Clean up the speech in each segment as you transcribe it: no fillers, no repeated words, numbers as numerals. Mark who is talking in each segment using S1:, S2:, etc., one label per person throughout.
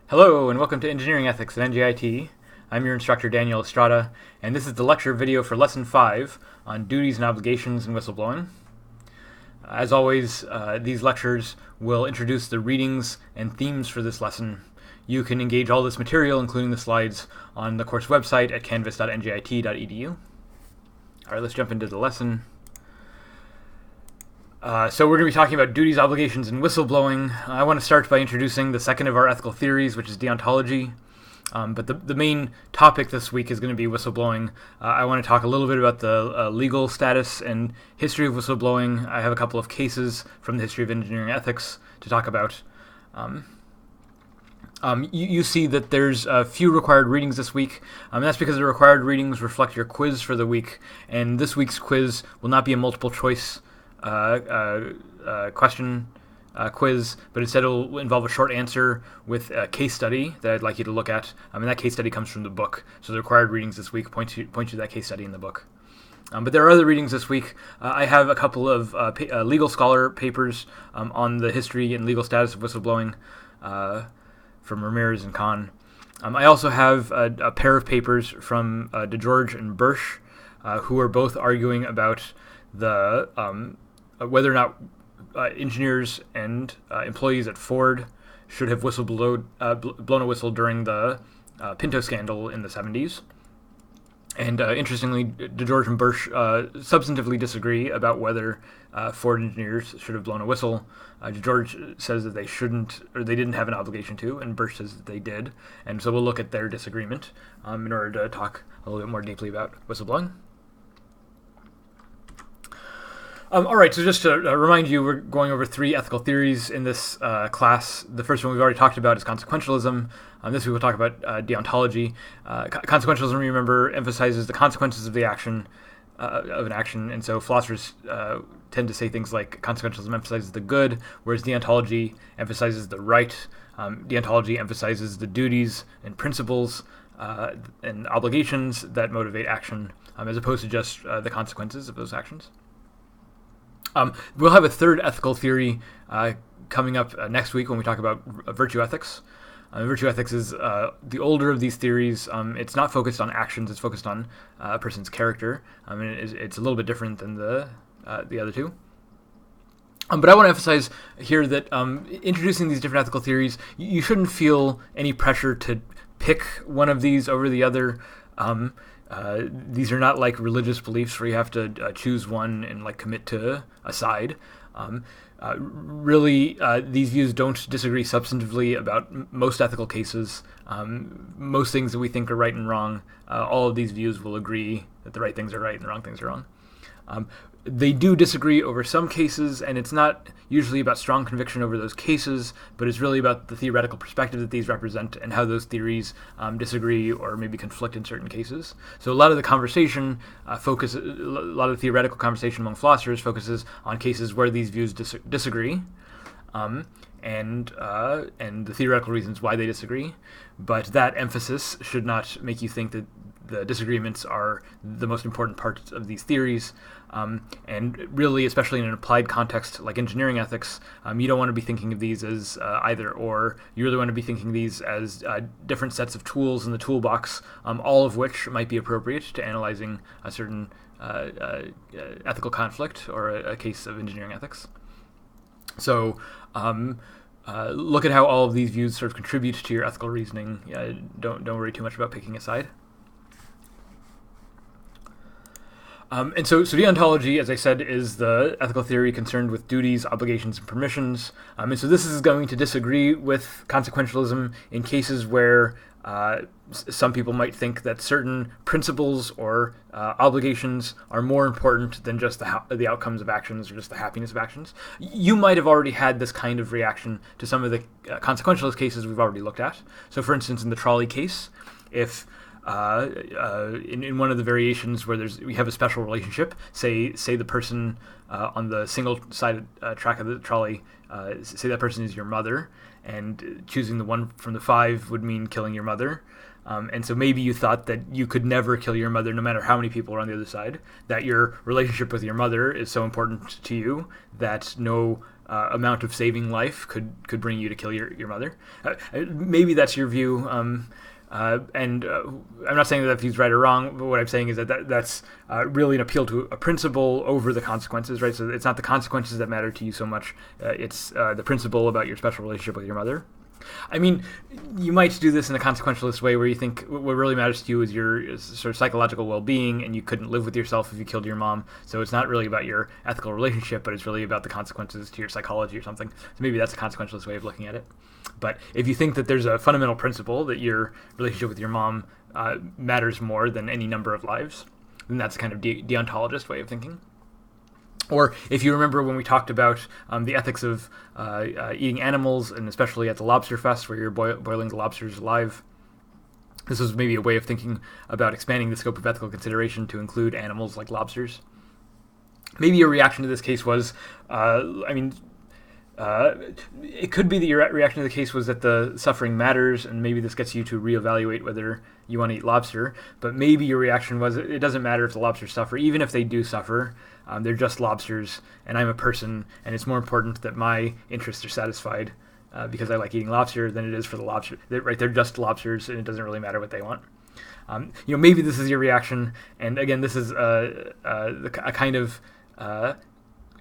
S1: Hello and welcome to Engineering Ethics at NJIT. I'm your instructor Daniel Estrada, and this is the lecture video for Lesson 5 on duties and obligations in whistleblowing. As always, these lectures will introduce the readings and themes for this lesson. You can engage all this material, including the slides, on the course website at canvas.njit.edu. Alright, let's jump into the lesson. So we're going to be talking about duties, obligations, and whistleblowing. I want to start by introducing the second of our ethical theories, which is deontology. But the main topic this week is going to be whistleblowing. I want to talk a little bit about the legal status and history of whistleblowing. I have a couple of cases from the history of engineering ethics to talk about. You see that there's a few required readings this week. That's because the required readings reflect your quiz for the week. And this week's quiz will not be a multiple choice question quiz, but instead it'll involve a short answer with a case study that I'd like you to look at. And that case study comes from the book. So the required readings this week point you to that case study in the book. But there are other readings this week. I have a couple of legal scholar papers on the history and legal status of whistleblowing from Ramirez and Kant. I also have a pair of papers from DeGeorge and Birch, who are both arguing about the whether or not engineers and employees at Ford should have blown a whistle during the Pinto scandal in the 70s. And interestingly, DeGeorge and Birch substantively disagree about whether Ford engineers should have blown a whistle. DeGeorge says that they shouldn't, or they didn't have an obligation to, and Birch says that they did. And so we'll look at their disagreement in order to talk a little bit more deeply about whistleblowing. All right, so just to remind you, we're going over three ethical theories in this class. The first one we've already talked about is consequentialism. This week we'll talk about deontology. Consequentialism, remember, emphasizes the consequences of the action, of an action, and so philosophers tend to say things like consequentialism emphasizes the good, whereas deontology emphasizes the right. Deontology emphasizes the duties and principles and obligations that motivate action, as opposed to just the consequences of those actions. We'll have a third ethical theory coming up next week when we talk about virtue ethics. Virtue ethics is the older of these theories. It's not focused on actions; it's focused on a person's character. It's a little bit different than the other two. But I want to emphasize here that introducing these different ethical theories, you shouldn't feel any pressure to pick one of these over the other. These are not like religious beliefs where you have to choose one and commit to a side. Really, these views don't disagree substantively about most ethical cases. Most things that we think are right and wrong, all of these views will agree that the right things are right and the wrong things are wrong. They do disagree over some cases, and it's not usually about strong conviction over those cases, but it's really about the theoretical perspective that these represent and how those theories disagree or maybe conflict in certain cases. So a lot of the conversation a lot of the theoretical conversation among philosophers focuses on cases where these views disagree, and the theoretical reasons why they disagree. But that emphasis should not make you think that the disagreements are the most important parts of these theories. And really, especially in an applied context like engineering ethics, you don't want to be thinking of these as either or. You really want to be thinking of these as different sets of tools in the toolbox, all of which might be appropriate to analyzing a certain ethical conflict or a case of engineering ethics. So look at how all of these views sort of contribute to your ethical reasoning. Don't worry too much about picking a side. And so deontology, as I said, is the ethical theory concerned with duties, obligations, and permissions. And so this is going to disagree with consequentialism in cases where some people might think that certain principles or obligations are more important than just the outcomes of actions or just the happiness of actions. You might have already had this kind of reaction to some of the consequentialist cases we've already looked at. So, for instance, in the trolley case, if in one of the variations where we have a special relationship, say the person on the single-sided track of the trolley, say that person is your mother, and choosing the one from the five would mean killing your mother. And so maybe you thought that you could never kill your mother no matter how many people are on the other side, that your relationship with your mother is so important to you that no amount of saving life could bring you to kill your mother. Maybe that's your view. I'm not saying that view's right or wrong, but what I'm saying is that's really an appeal to a principle over the consequences, right? So it's not the consequences that matter to you so much. It's the principle about your special relationship with your mother. I mean, you might do this in a consequentialist way where you think what really matters to you is your sort of psychological well-being, and you couldn't live with yourself if you killed your mom. So it's not really about your ethical relationship, but it's really about the consequences to your psychology or something. So maybe that's a consequentialist way of looking at it. But if you think that there's a fundamental principle that your relationship with your mom matters more than any number of lives, then that's a kind of deontologist way of thinking. Or if you remember when we talked about the ethics of eating animals, and especially at the Lobster Fest where you're boiling the lobsters alive, this was maybe a way of thinking about expanding the scope of ethical consideration to include animals like lobsters. Maybe your reaction to this case was, it could be that your reaction to the case was that the suffering matters, and maybe this gets you to reevaluate whether you want to eat lobster. But maybe your reaction was it doesn't matter if the lobsters suffer. Even if they do suffer, they're just lobsters, and I'm a person, and it's more important that my interests are satisfied because I like eating lobster than it is for the lobster. They're just lobsters, and it doesn't really matter what they want. Maybe this is your reaction, and again, this is a kind of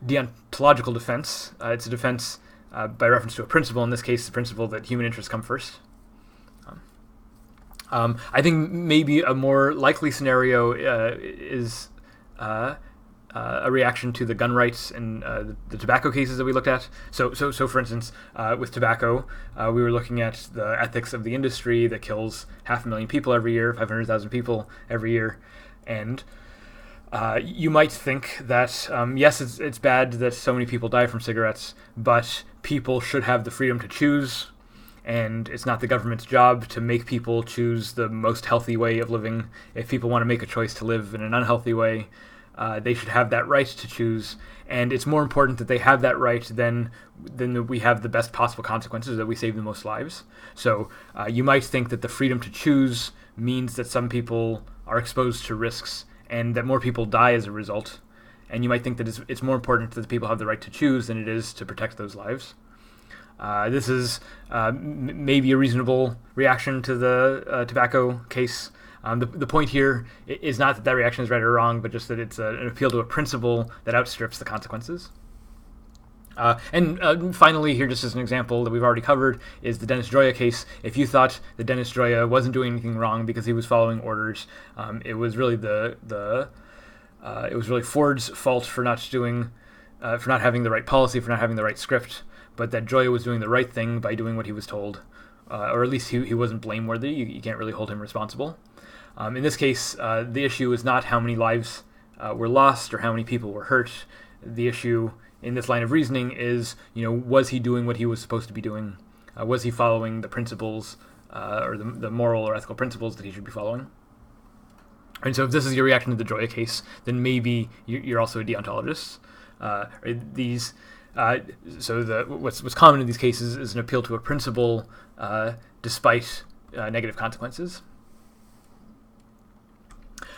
S1: deontological defense. It's a defense by reference to a principle, in this case the principle that human interests come first. I think maybe a more likely scenario is a reaction to the gun rights and the tobacco cases that we looked at. So for instance, with tobacco, we were looking at the ethics of the industry that kills 500,000 people every year, 500,000 people every year, and you might think that, yes, it's bad that so many people die from cigarettes, but people should have the freedom to choose, and it's not the government's job to make people choose the most healthy way of living. If people want to make a choice to live in an unhealthy way, they should have that right to choose, and it's more important that they have that right than that we have the best possible consequences, that we save the most lives. So you might think that the freedom to choose means that some people are exposed to risks and that more people die as a result. And you might think that it's more important that the people have the right to choose than it is to protect those lives. This is maybe a reasonable reaction to the tobacco case. The point here is not that reaction is right or wrong, but just that it's an appeal to a principle that outstrips the consequences. And finally, here just as an example that we've already covered, is the Dennis Joya case. If you thought that Dennis Joya wasn't doing anything wrong because he was following orders, it was really it was really Ford's fault for not having the right policy, for not having the right script, but that Joya was doing the right thing by doing what he was told, or at least he wasn't blameworthy. You can't really hold him responsible. In this case, the issue is not how many lives were lost or how many people were hurt. The issue in this line of reasoning is, was he doing what he was supposed to be doing? Was he following the principles or the moral or ethical principles that he should be following? And so if this is your reaction to the Joya case, then maybe you're also a deontologist. What's common in these cases is an appeal to a principle despite negative consequences.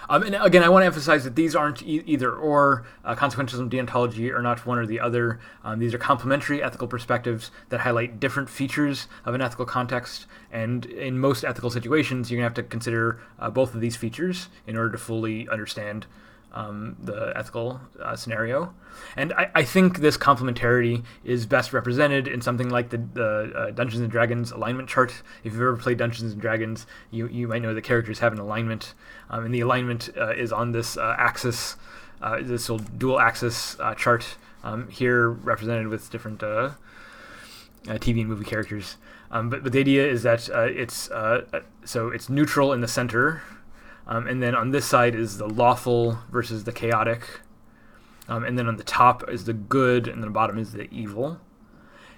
S1: And again, I want to emphasize that these aren't either or. Consequentialism and deontology are not one or the other. These are complementary ethical perspectives that highlight different features of an ethical context. And in most ethical situations, you're going to have to consider both of these features in order to fully understand the ethical scenario. And I think this complementarity is best represented in something like the Dungeons & Dragons alignment chart. If you've ever played Dungeons & Dragons, you might know the characters have an alignment, and the alignment is on this axis, this sort of dual axis chart, here represented with different TV and movie characters. But the idea is that it's neutral in the center, and then on this side is the lawful versus the chaotic, and then on the top is the good, and then the bottom is the evil.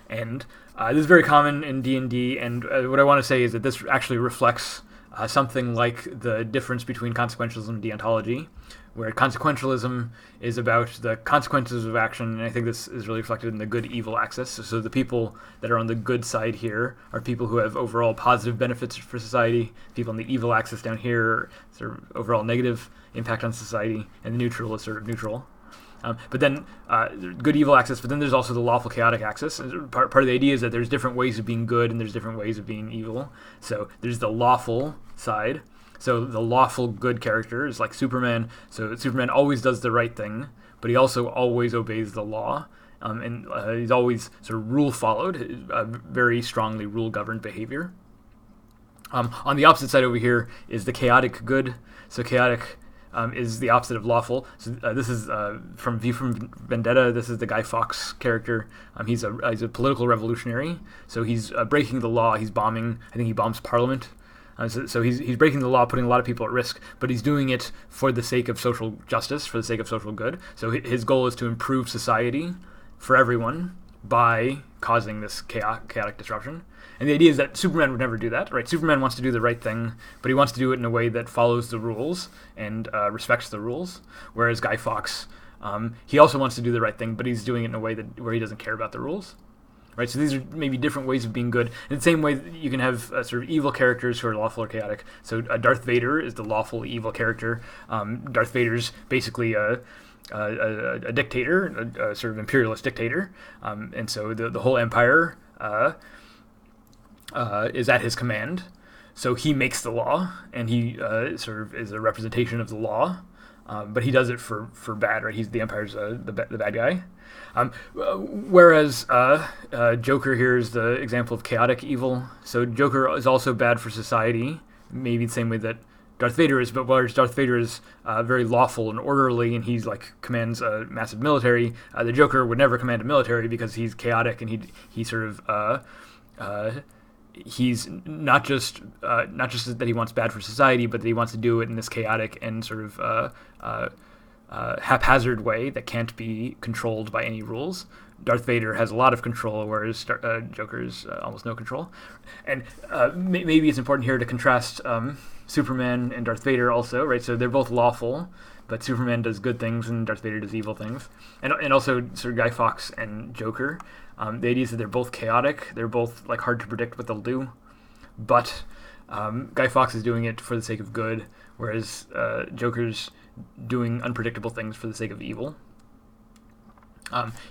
S1: And this is very common in D&D, and what I want to say is that this actually reflects something like the difference between consequentialism and deontology, where consequentialism is about the consequences of action, and I think this is really reflected in the good-evil axis. So the people that are on the good side here are people who have overall positive benefits for society. People on the evil axis down here are sort of overall negative impact on society, and the neutral is sort of neutral. But then good evil axis. But then there's also the lawful chaotic axis. Part of the idea is that there's different ways of being good and there's different ways of being evil. So there's the lawful side. So the lawful good character is like Superman. So Superman always does the right thing, but he also always obeys the law. And he's always sort of rule followed, very strongly rule governed behavior. On the opposite side over here is the chaotic good. So chaotic is the opposite of lawful. So this is from V for Vendetta. This is the Guy Fawkes character. He's a political revolutionary. So he's breaking the law. He's bombing. I think he bombs Parliament. So he's breaking the law, putting a lot of people at risk, but he's doing it for the sake of social justice, for the sake of social good. So his goal is to improve society for everyone by causing this chaotic disruption. And the idea is that Superman would never do that, right? Superman wants to do the right thing, but he wants to do it in a way that follows the rules and respects the rules. Whereas Guy Fawkes, he also wants to do the right thing, but he's doing it in a way where he doesn't care about the rules. Right, so these are maybe different ways of being good. In the same way, you can have sort of evil characters who are lawful or chaotic. So Darth Vader is the lawful evil character. Darth Vader's basically a dictator, a sort of imperialist dictator, and so the whole empire is at his command. So he makes the law, and he sort of is a representation of the law, but he does it for bad. Right, the empire's the bad guy. Whereas Joker here is the example of chaotic evil. So Joker is also bad for society, maybe the same way that Darth Vader is, but whereas Darth Vader is very lawful and orderly, and he's commands a massive military, the Joker would never command a military because he's chaotic, and he sort of he's not just that he wants bad for society, but that he wants to do it in this chaotic and sort of haphazard way that can't be controlled by any rules. Darth Vader has a lot of control, whereas Joker's almost no control. And maybe it's important here to contrast Superman and Darth Vader also, right? So they're both lawful, but Superman does good things and Darth Vader does evil things. And also sort of Guy Fawkes and Joker. The idea is that they're both chaotic. They're both hard to predict what they'll do. But Guy Fawkes is doing it for the sake of good, whereas Joker's doing unpredictable things for the sake of evil.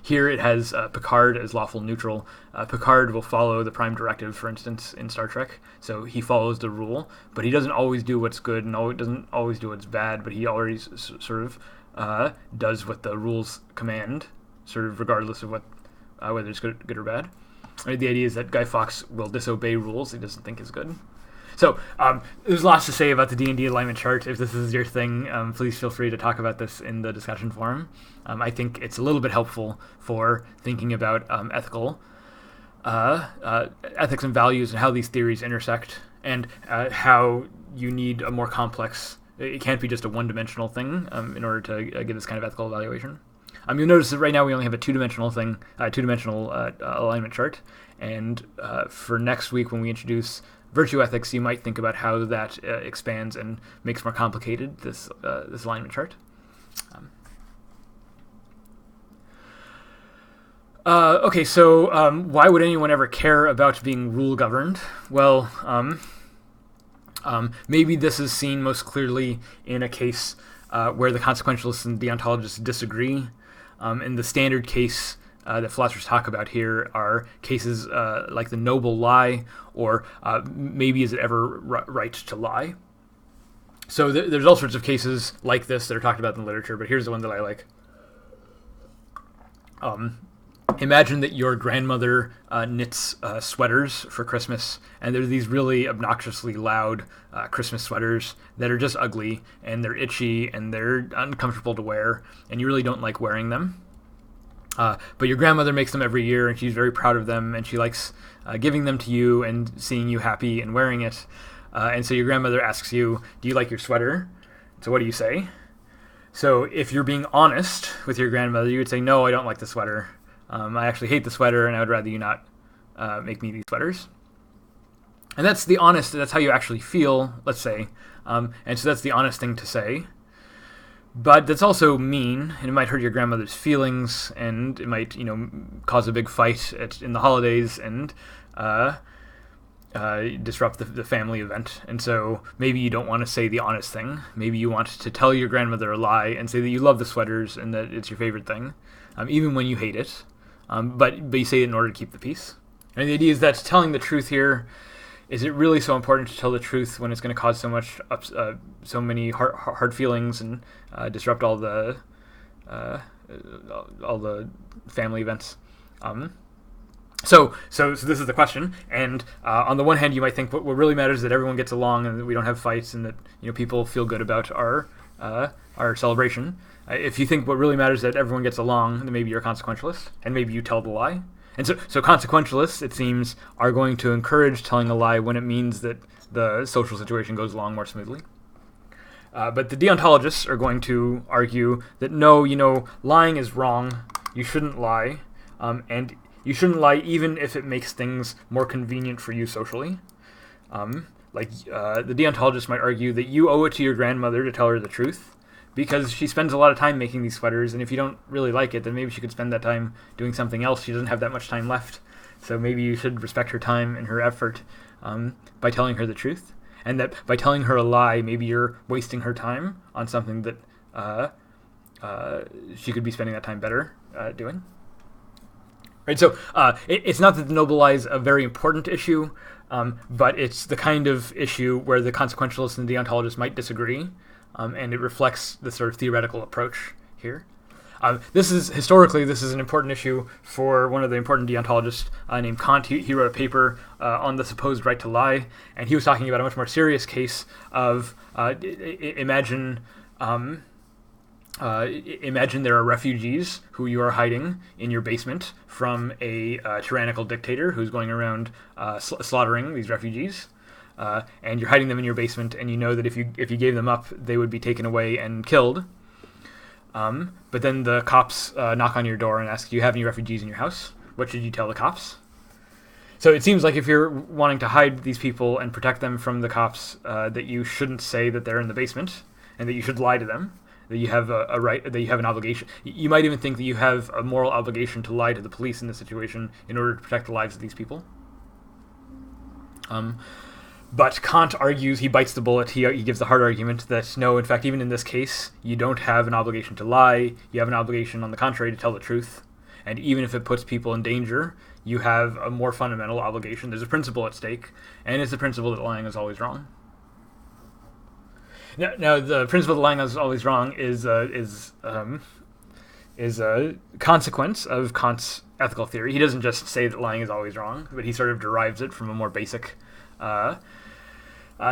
S1: Here it has Picard as lawful neutral. Picard will follow the Prime Directive, for instance, in Star Trek. So he follows the rule, but he doesn't always do what's good and doesn't always do what's bad, but he always sort of does what the rules command, sort of regardless of whether it's good or bad. Right, the idea is that Guy Fawkes will disobey rules he doesn't think is good. So there's lots to say about the D&D alignment chart. If this is your thing, please feel free to talk about this in the discussion forum. I think it's a little bit helpful for thinking about ethics and values and how these theories intersect, and how you need a more complex. It can't be just a one-dimensional thing in order to give this kind of ethical evaluation. You'll notice that right now we only have a two-dimensional alignment chart, and for next week when we introduce virtue ethics, you might think about how that expands and makes more complicated this alignment chart. Okay, so why would anyone ever care about being rule governed? Well, maybe this is seen most clearly in a case where the consequentialists and deontologists disagree. In the standard case that philosophers talk about here are cases like the noble lie, or maybe is it ever right to lie? So there's all sorts of cases like this that are talked about in the literature, but here's the one that I like. Imagine that your grandmother knits sweaters for Christmas, and they're these really obnoxiously loud Christmas sweaters that are just ugly, and they're itchy, and they're uncomfortable to wear, and you really don't like wearing them. But your grandmother makes them every year, and she's very proud of them, and she likes giving them to you and seeing you happy and wearing it. And so your grandmother asks you, do you like your sweater? So what do you say? So if you're being honest with your grandmother, you would say, no, I don't like the sweater. I actually hate the sweater, and I would rather you not make me these sweaters. And that's how you actually feel, let's say. And so that's the honest thing to say. But that's also mean, and it might hurt your grandmother's feelings, and it might, cause a big fight in the holidays, and disrupt the family event. And so maybe you don't want to say the honest thing. Maybe you want to tell your grandmother a lie and say that you love the sweaters and that it's your favorite thing, even when you hate it. But you say it in order to keep the peace. And the idea is that telling the truth here, is it really so important to tell the truth when it's going to cause so many hard feelings and disrupt all the family events? So this is the question. And on the one hand, you might think what really matters is that everyone gets along and that we don't have fights and that people feel good about our celebration. If you think what really matters is that everyone gets along, then maybe you're a consequentialist and maybe you tell the lie. And so consequentialists, it seems, are going to encourage telling a lie when it means that the social situation goes along more smoothly. But the deontologists are going to argue that no, lying is wrong. You shouldn't lie, and you shouldn't lie even if it makes things more convenient for you socially. The deontologists might argue that you owe it to your grandmother to tell her the truth, because she spends a lot of time making these sweaters, and if you don't really like it, then maybe she could spend that time doing something else. She doesn't have that much time left, so maybe you should respect her time and her effort by telling her the truth, and that by telling her a lie, maybe you're wasting her time on something that she could be spending that time better doing. Right, so it's not that the noble lie is a very important issue, but it's the kind of issue where the consequentialists and the deontologists might disagree. And it reflects the sort of theoretical approach here. This is an important issue for one of the important deontologists named Kant. He wrote a paper on the supposed right to lie, and he was talking about a much more serious case of imagine there are refugees who you are hiding in your basement from a tyrannical dictator who's going around slaughtering these refugees. And you're hiding them in your basement, and you know that if you gave them up, they would be taken away and killed. But then the cops knock on your door and ask, do you have any refugees in your house? What should you tell the cops? So it seems like if you're wanting to hide these people and protect them from the cops, that you shouldn't say that they're in the basement, and that you should lie to them, that you have a right, that you have an obligation. You might even think that you have a moral obligation to lie to the police in this situation in order to protect the lives of these people. But Kant argues, he bites the bullet, he gives the hard argument that no, in fact, even in this case, you don't have an obligation to lie, you have an obligation, on the contrary, to tell the truth. And even if it puts people in danger, you have a more fundamental obligation. There's a principle at stake, and it's the principle that lying is always wrong. Now the principle that lying is always wrong is a consequence of Kant's ethical theory. He doesn't just say that lying is always wrong, but he sort of derives it from a more basic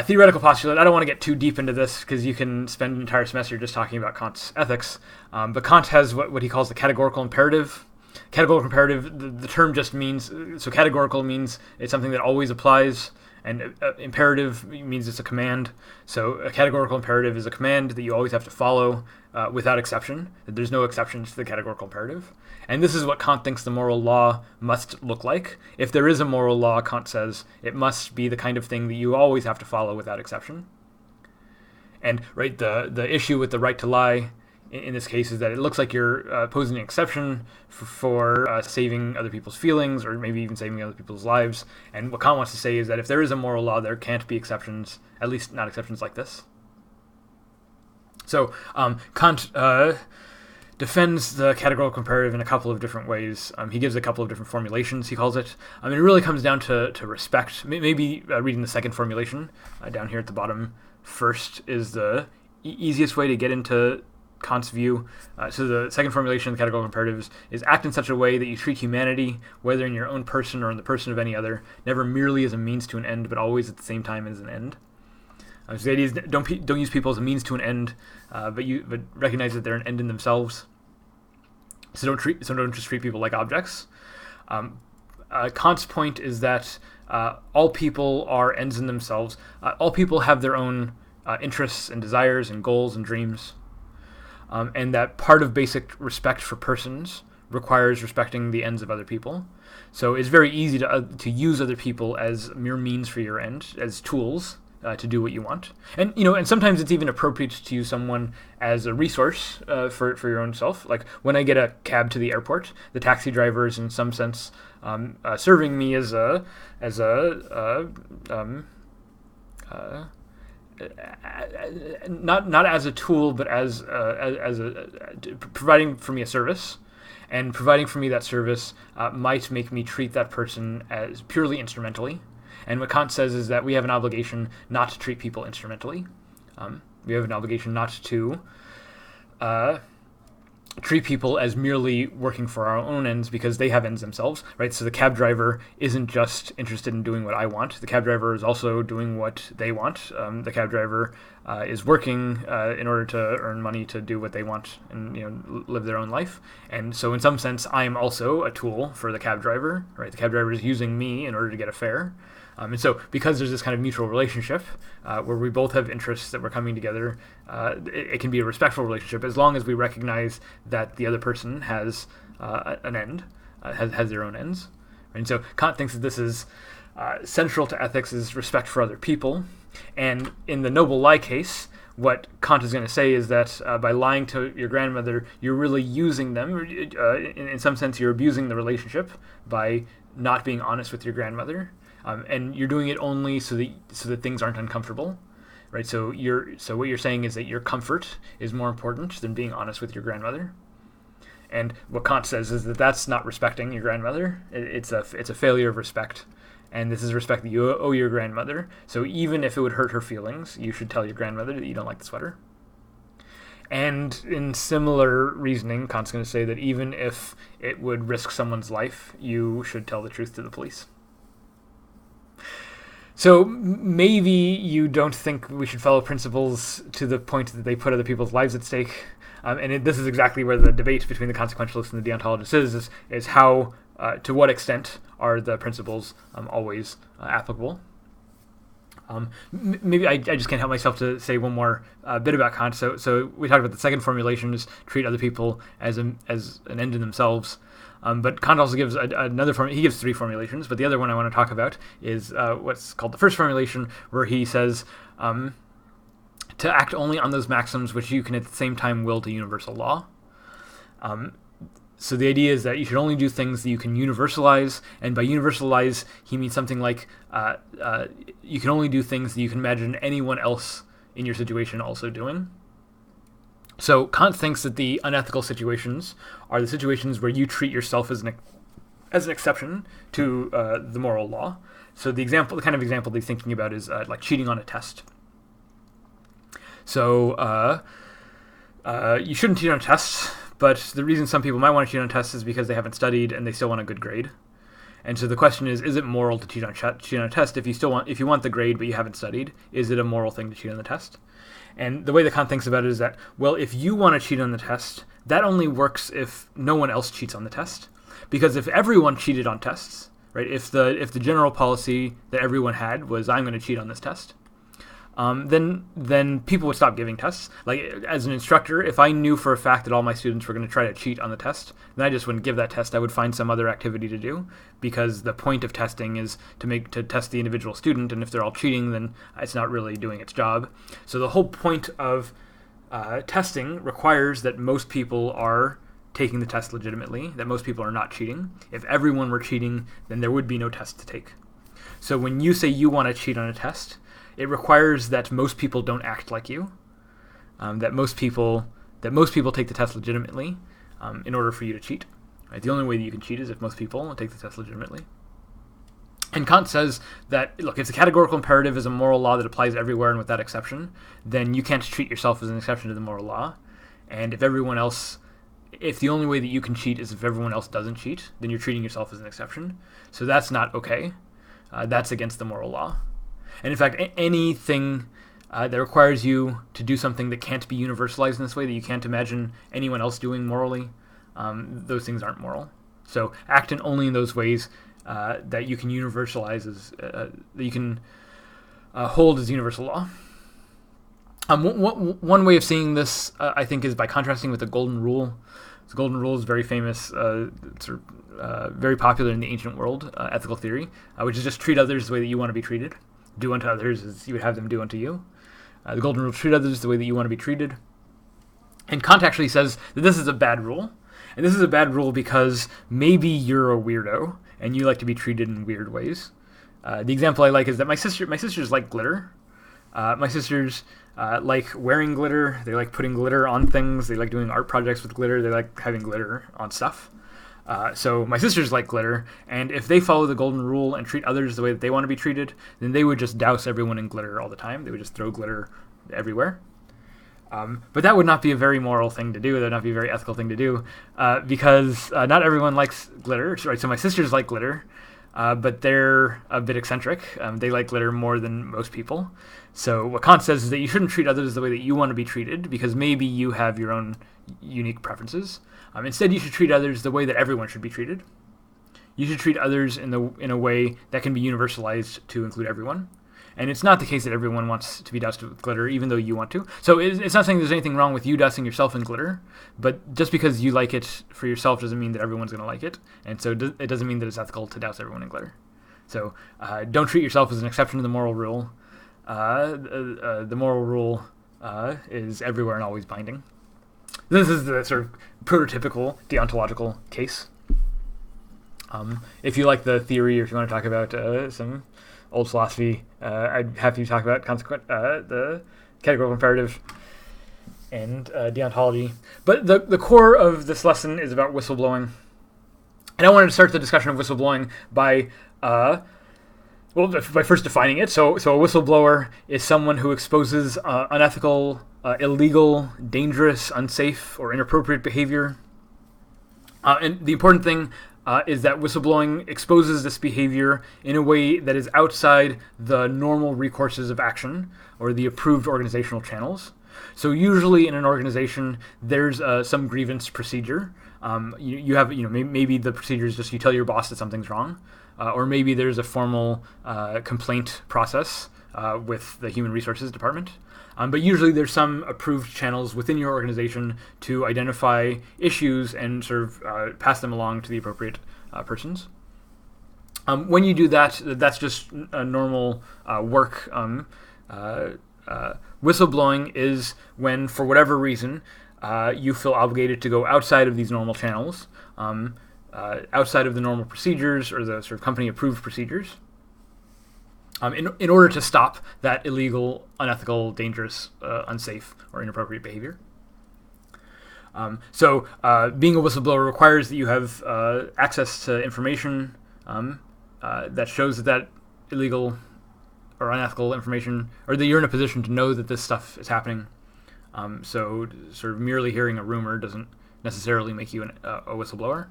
S1: theoretical postulate. I don't want to get too deep into this because you can spend an entire semester just talking about Kant's ethics. But Kant has what he calls the categorical imperative. Categorical imperative, the term just means, so categorical means it's something that always applies, and imperative means it's a command. So a categorical imperative is a command that you always have to follow without exception. There's no exceptions to the categorical imperative. And this is what Kant thinks the moral law must look like. If there is a moral law, Kant says, it must be the kind of thing that you always have to follow without exception. And right, the issue with the right to lie in this case is that it looks like you're posing an exception for saving other people's feelings, or maybe even saving other people's lives. And what Kant wants to say is that if there is a moral law, there can't be exceptions, at least not exceptions like this. So Kant defends the categorical imperative in a couple of different ways. He gives a couple of different formulations, he calls it. It really comes down to respect. Maybe reading the second formulation down here at the bottom first is the easiest way to get into Kant's view. So the second formulation of the categorical imperatives is act in such a way that you treat humanity, whether in your own person or in the person of any other, never merely as a means to an end, but always at the same time as an end. So the idea is don't use people as a means to an end, but recognize that they're an end in themselves. So don't just treat people like objects. Kant's point is that all people are ends in themselves. All people have their own interests and desires and goals and dreams. And that part of basic respect for persons requires respecting the ends of other people. So it's very easy to use other people as mere means for your end, as tools to do what you want. And and sometimes it's even appropriate to use someone as a resource for your own self. Like when I get a cab to the airport, the taxi driver is in some sense serving me as a not as a tool, but as providing for me a service, and providing for me that service might make me treat that person as purely instrumentally. And what Kant says is that we have an obligation not to treat people instrumentally. We have an obligation not to treat people as merely working for our own ends because they have ends themselves, right? So the cab driver isn't just interested in doing what I want. The cab driver is also doing what they want. The cab driver is working in order to earn money to do what they want and live their own life. And so in some sense, I am also a tool for the cab driver, right? The cab driver is using me in order to get a fare. And so because there's this kind of mutual relationship where we both have interests that we're coming together, it can be a respectful relationship as long as we recognize that the other person has an end, has their own ends. And so Kant thinks that this is central to ethics, is respect for other people. And in the noble lie case, what Kant is going to say is that by lying to your grandmother, you're really using them. In some sense, you're abusing the relationship by not being honest with your grandmother. And you're doing it only so that things aren't uncomfortable, right? So what you're saying is that your comfort is more important than being honest with your grandmother. And what Kant says is that that's not respecting your grandmother. It's a failure of respect, and this is respect that you owe your grandmother. So even if it would hurt her feelings, you should tell your grandmother that you don't like the sweater. And in similar reasoning, Kant's going to say that even if it would risk someone's life, you should tell the truth to the police. So maybe you don't think we should follow principles to the point that they put other people's lives at stake. This is exactly where the debate between the consequentialist and the deontologist is how, to what extent are the principles always applicable. Maybe I just can't help myself to say one more bit about Kant. So we talked about the second formulation is treat other people as an end in themselves. But Kant also gives another he gives three formulations, but the other one I want to talk about is what's called the first formulation, where he says to act only on those maxims which you can at the same time will to universal law. So the idea is that you should only do things that you can universalize, and by universalize, he means something like you can only do things that you can imagine anyone else in your situation also doing. So Kant thinks that the unethical situations are the situations where you treat yourself as an exception to the moral law. So the kind of example that he's thinking about is like cheating on a test. So you shouldn't cheat on a test, but the reason some people might want to cheat on tests is because they haven't studied and they still want a good grade. And so the question is it moral to cheat on a test if you want the grade but you haven't studied? Is it a moral thing to cheat on the test? And the way that Kant thinks about it is that, well, if you want to cheat on the test, that only works if no one else cheats on the test. Because if everyone cheated on tests, right, if the general policy that everyone had was I'm going to cheat on this test, then people would stop giving tests. Like, as an instructor, if I knew for a fact that all my students were going to try to cheat on the test, then I just wouldn't give that test. I would find some other activity to do, because the point of testing is to test the individual student, and if they're all cheating, then it's not really doing its job. So the whole point of testing requires that most people are taking the test legitimately, that most people are not cheating. If everyone were cheating, then there would be no test to take. So when you say you want to cheat on a test, it requires that most people don't act like you, that most people take the test legitimately in order for you to cheat. Right? The only way that you can cheat is if most people take the test legitimately. And Kant says that, look, if the categorical imperative is a moral law that applies everywhere and without exception, then you can't treat yourself as an exception to the moral law. And if the only way that you can cheat is if everyone else doesn't cheat, then you're treating yourself as an exception. So that's not okay. That's against the moral law. And in fact, anything that requires you to do something that can't be universalized in this way, that you can't imagine anyone else doing morally, those things aren't moral. So act in only in those ways that you can universalize that you can hold as universal law. One way of seeing this, I think, is by contrasting with the golden rule. The golden rule is very famous, very popular in the ancient world, ethical theory, which is just treat others the way that you want to be treated. do unto others as you would have them do unto you. The golden rule, treat others the way that you want to be treated. And Kant actually says that this is a bad rule. And this is a bad rule because maybe you're a weirdo and you like to be treated in weird ways. The example I like is that my sisters like glitter. My sisters like wearing glitter. They like putting glitter on things. They like doing art projects with glitter. They like having glitter on stuff. So my sisters like glitter, and if they follow the golden rule and treat others the way that they want to be treated, then they would just douse everyone in glitter all the time. They would just throw glitter everywhere. But that would not be a very moral thing to do. That would not be a very ethical thing to do, because not everyone likes glitter. Right? So my sisters like glitter, but they're a bit eccentric. They like glitter more than most people. So what Kant says is that you shouldn't treat others the way that you want to be treated, because maybe you have your own unique preferences. Instead, you should treat others the way that everyone should be treated. You should treat others in a way that can be universalized to include everyone. And it's not the case that everyone wants to be doused with glitter, even though you want to. So it's not saying there's anything wrong with you dousing yourself in glitter, but just because you like it for yourself doesn't mean that everyone's going to like it. And so it doesn't mean that it's ethical to douse everyone in glitter. So don't treat yourself as an exception to the moral rule. The moral rule is everywhere and always binding. This is the sort of prototypical deontological case. If you like the theory, or if you want to talk about some old philosophy, I'd have you talk about the categorical imperative and deontology. But the core of this lesson is about whistleblowing. And I wanted to start the discussion of whistleblowing by first defining it. So a whistleblower is someone who exposes unethical, illegal, dangerous, unsafe, or inappropriate behavior. And the important thing is that whistleblowing exposes this behavior in a way that is outside the normal recourses of action or the approved organizational channels. So usually in an organization, there's some grievance procedure. You have, maybe the procedure is just you tell your boss that something's wrong, or maybe there's a formal complaint process with the human resources department. But usually there's some approved channels within your organization to identify issues and sort of pass them along to the appropriate persons. When you do that, that's just a normal work. Whistleblowing is when, for whatever reason, you feel obligated to go outside of these normal channels, outside of the normal procedures or the sort of company-approved procedures, in order to stop that illegal, unethical, dangerous, unsafe, or inappropriate behavior. So being a whistleblower requires that you have access to information that shows that illegal or unethical information, or that you're in a position to know that this stuff is happening. So sort of merely hearing a rumor doesn't necessarily make you a whistleblower.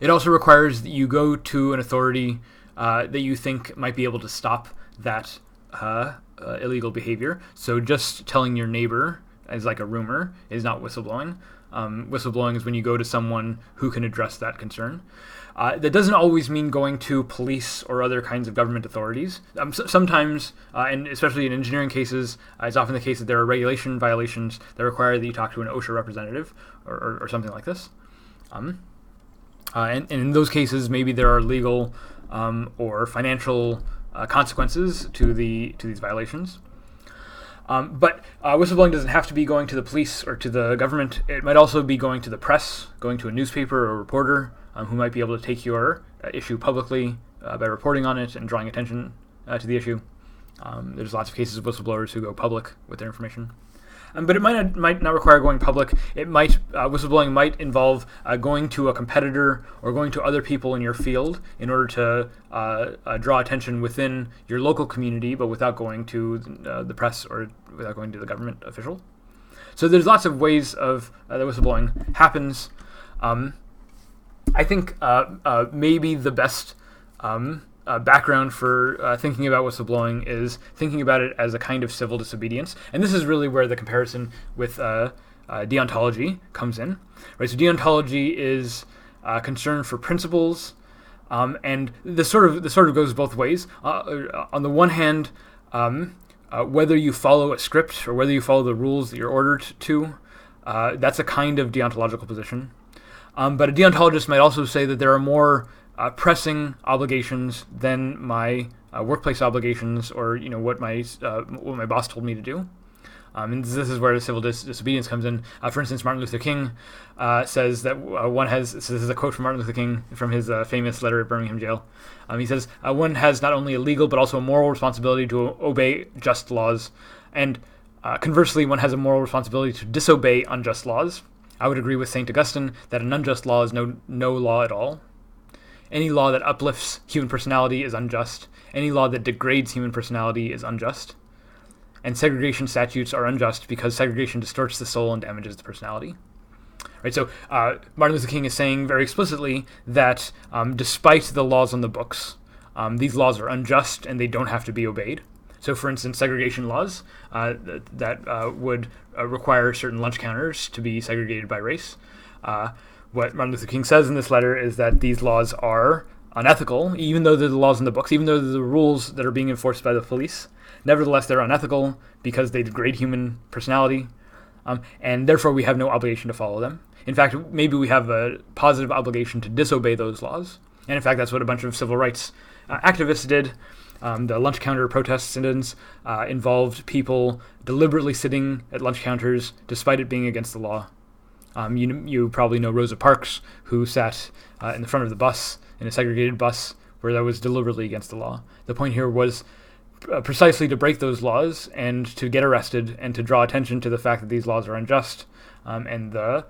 S1: It also requires that you go to an authority that you think might be able to stop that illegal behavior. So just telling your neighbor as like a rumor is not whistleblowing. Whistleblowing is when you go to someone who can address that concern. That doesn't always mean going to police or other kinds of government authorities. Sometimes, and especially in engineering cases, it's often the case that there are regulation violations that require that you talk to an OSHA representative or something like this. And in those cases, maybe there are legal or financial consequences to these violations. But whistleblowing doesn't have to be going to the police or to the government. It might also be going to the press, going to a newspaper or a reporter who might be able to take your issue publicly by reporting on it and drawing attention to the issue. There's lots of cases of whistleblowers who go public with their information. But it might not require going public. Whistleblowing might involve going to a competitor or going to other people in your field in order to draw attention within your local community, but without going to the press or without going to the government official. So there's lots of ways of that whistleblowing happens. I think maybe the best background for thinking about whistleblowing is thinking about it as a kind of civil disobedience. And this is really where the comparison with deontology comes in. Right? So deontology is concern for principles, and this sort of goes both ways. On the one hand, whether you follow a script or whether you follow the rules that you're ordered to, that's a kind of deontological position. But a deontologist might also say that there are more pressing obligations than my workplace obligations, or what my boss told me to do. And this is where the civil disobedience comes in. For instance, Martin Luther King says that one has. So this is a quote from Martin Luther King from his famous letter at Birmingham jail. He says, "One has not only a legal but also a moral responsibility to obey just laws, and conversely, one has a moral responsibility to disobey unjust laws. I would agree with Saint Augustine that an unjust law is no law at all. Any law that uplifts human personality is unjust. Any law that degrades human personality is unjust. And segregation statutes are unjust because segregation distorts the soul and damages the personality." Right. So Martin Luther King is saying very explicitly that despite the laws on the books, these laws are unjust and they don't have to be obeyed. So, for instance, segregation laws that would require certain lunch counters to be segregated by race. What Martin Luther King says in this letter is that these laws are unethical, even though they're the laws in the books, even though they're the rules that are being enforced by the police. Nevertheless, they're unethical because they degrade human personality, and therefore we have no obligation to follow them. In fact, maybe we have a positive obligation to disobey those laws. And in fact, that's what a bunch of civil rights activists did. The lunch counter protest sit-ins involved people deliberately sitting at lunch counters despite it being against the law. You probably know Rosa Parks, who sat in the front of the bus, in a segregated bus, where that was deliberately against the law. The point here was precisely to break those laws and to get arrested and to draw attention to the fact that these laws are unjust, and the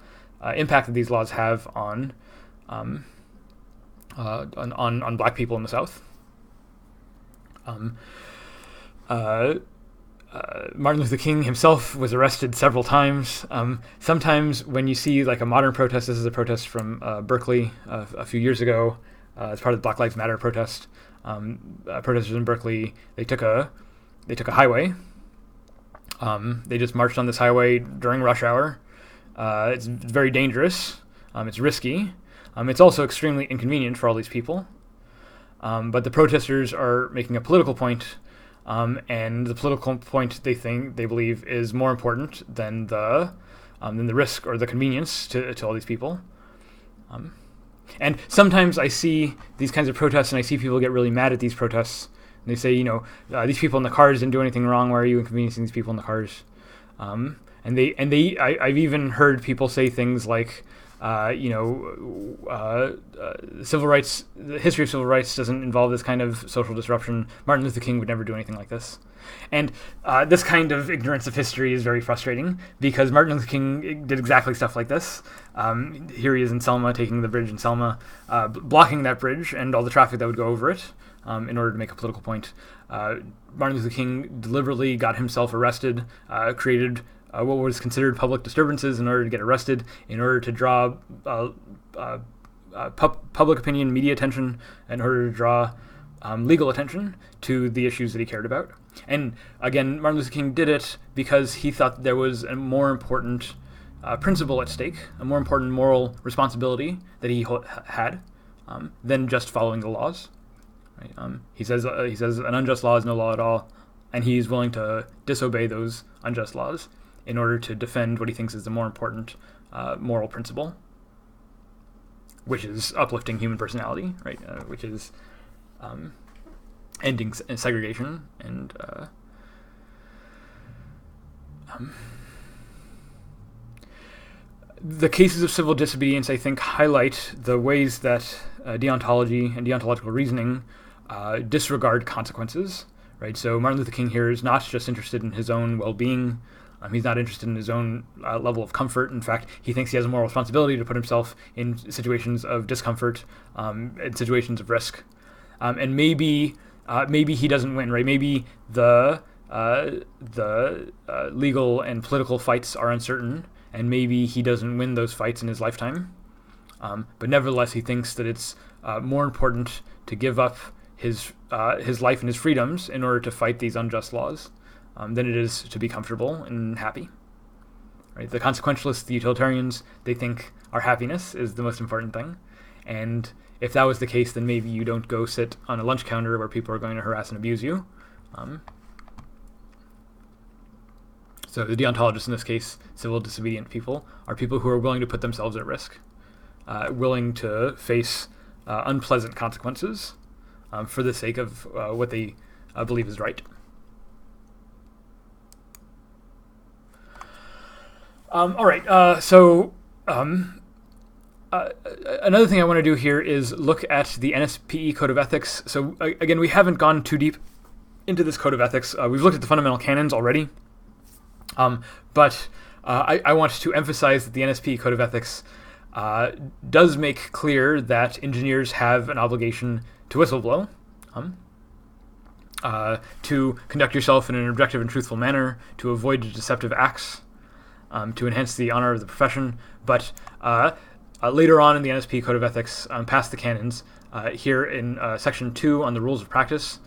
S1: impact that these laws have on black people in the South. Martin Luther King himself was arrested several times. Sometimes when you see like a modern protest, this is a protest from Berkeley a few years ago as part of the Black Lives Matter protest. Protesters in Berkeley, they took a highway. They just marched on this highway during rush hour. It's very dangerous. It's risky. It's also extremely inconvenient for all these people. But the protesters are making a political point, and the political point they believe is more important than the risk or the convenience to all these people. And sometimes I see these kinds of protests, and I see people get really mad at these protests. And they say, these people in the cars didn't do anything wrong. Why are you inconveniencing these people in the cars? I've even heard people say things like, civil rights, the history of civil rights doesn't involve this kind of social disruption. Martin Luther King would never do anything like this. And this kind of ignorance of history is very frustrating because Martin Luther King did exactly stuff like this. Here he is in Selma, taking the bridge in Selma, blocking that bridge and all the traffic that would go over it in order to make a political point. Martin Luther King deliberately got himself arrested, created what was considered public disturbances in order to get arrested, in order to draw public opinion, media attention, in order to draw legal attention to the issues that he cared about. And again, Martin Luther King did it because he thought there was a more important principle at stake, a more important moral responsibility that he had than just following the laws. Right? He says an unjust law is no law at all, and he's willing to disobey those unjust laws in order to defend what he thinks is the more important moral principle, which is uplifting human personality, right? Which is ending segregation and the cases of civil disobedience, I think, highlight the ways that deontology and deontological reasoning disregard consequences, right? So Martin Luther King here is not just interested in his own well-being. He's not interested in his own level of comfort. In fact, he thinks he has a moral responsibility to put himself in situations of discomfort, in situations of risk. And maybe he doesn't win, right? Maybe the legal and political fights are uncertain, and maybe he doesn't win those fights in his lifetime. But nevertheless, he thinks that it's more important to give up his life and his freedoms in order to fight these unjust laws than it is to be comfortable and happy. Right? The consequentialists, the utilitarians, they think our happiness is the most important thing. And if that was the case, then maybe you don't go sit on a lunch counter where people are going to harass and abuse you. So the deontologists in this case, civil disobedient people, are people who are willing to put themselves at risk, willing to face unpleasant consequences for the sake of what they believe is right. All right, another thing I want to do here is look at the NSPE Code of Ethics. So again, we haven't gone too deep into this Code of Ethics. We've looked at the fundamental canons already, but I want to emphasize that the NSPE Code of Ethics does make clear that engineers have an obligation to whistleblow, to conduct yourself in an objective and truthful manner, to avoid deceptive acts, to enhance the honor of the profession. But later on in the NSPE Code of Ethics, past the canons, here in Section 2 on the rules of practice,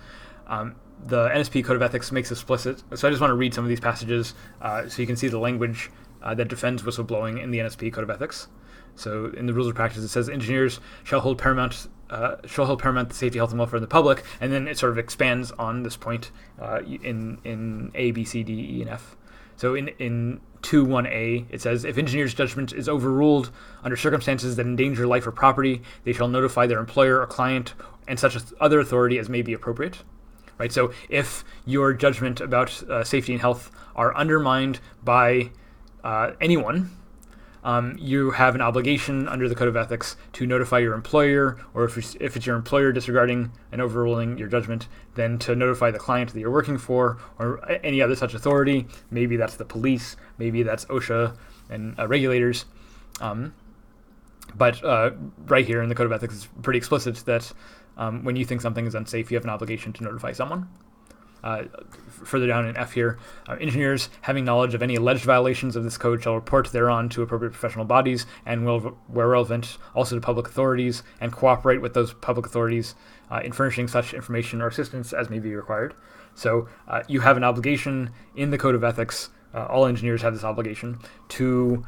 S1: the NSPE Code of Ethics makes explicit. So I just want to read some of these passages so you can see the language that defends whistleblowing in the NSPE Code of Ethics. So in the rules of practice, it says engineers shall hold paramount the safety, health, and welfare of the public, and then it sort of expands on this point in A, B, C, D, E, and F. So in 2.1a, it says, if engineer's judgment is overruled under circumstances that endanger life or property, they shall notify their employer or client and such other authority as may be appropriate. Right. So if your judgment about safety and health are undermined by anyone, you have an obligation under the Code of Ethics to notify your employer, or if it's your employer disregarding and overruling your judgment, then to notify the client that you're working for, or any other such authority. Maybe that's the police, maybe that's OSHA and regulators. But right here in the Code of Ethics, it's pretty explicit that when you think something is unsafe, you have an obligation to notify someone. Further down in F here, engineers having knowledge of any alleged violations of this code shall report thereon to appropriate professional bodies and will, where relevant, also to public authorities, and cooperate with those public authorities in furnishing such information or assistance as may be required. So you have an obligation in the Code of Ethics, all engineers have this obligation, to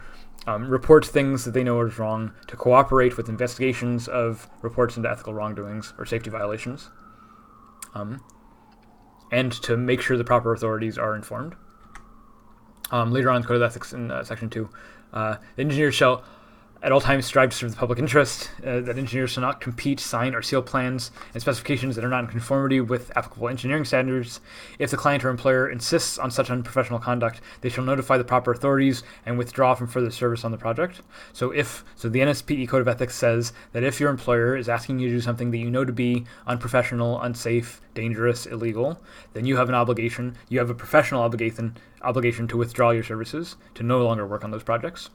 S1: report things that they know is wrong, to cooperate with investigations of reports into ethical wrongdoings or safety violations, and to make sure the proper authorities are informed. Later on in the Code of Ethics in Section 2, the engineers shall at all times strive to serve the public interest, that engineers shall not compete, sign, or seal plans and specifications that are not in conformity with applicable engineering standards. If the client or employer insists on such unprofessional conduct, they shall notify the proper authorities and withdraw from further service on the project. So the NSPE Code of Ethics says that if your employer is asking you to do something that you know to be unprofessional, unsafe, dangerous, illegal, then you have an obligation, you have a professional obligation to withdraw your services, to no longer work on those projects.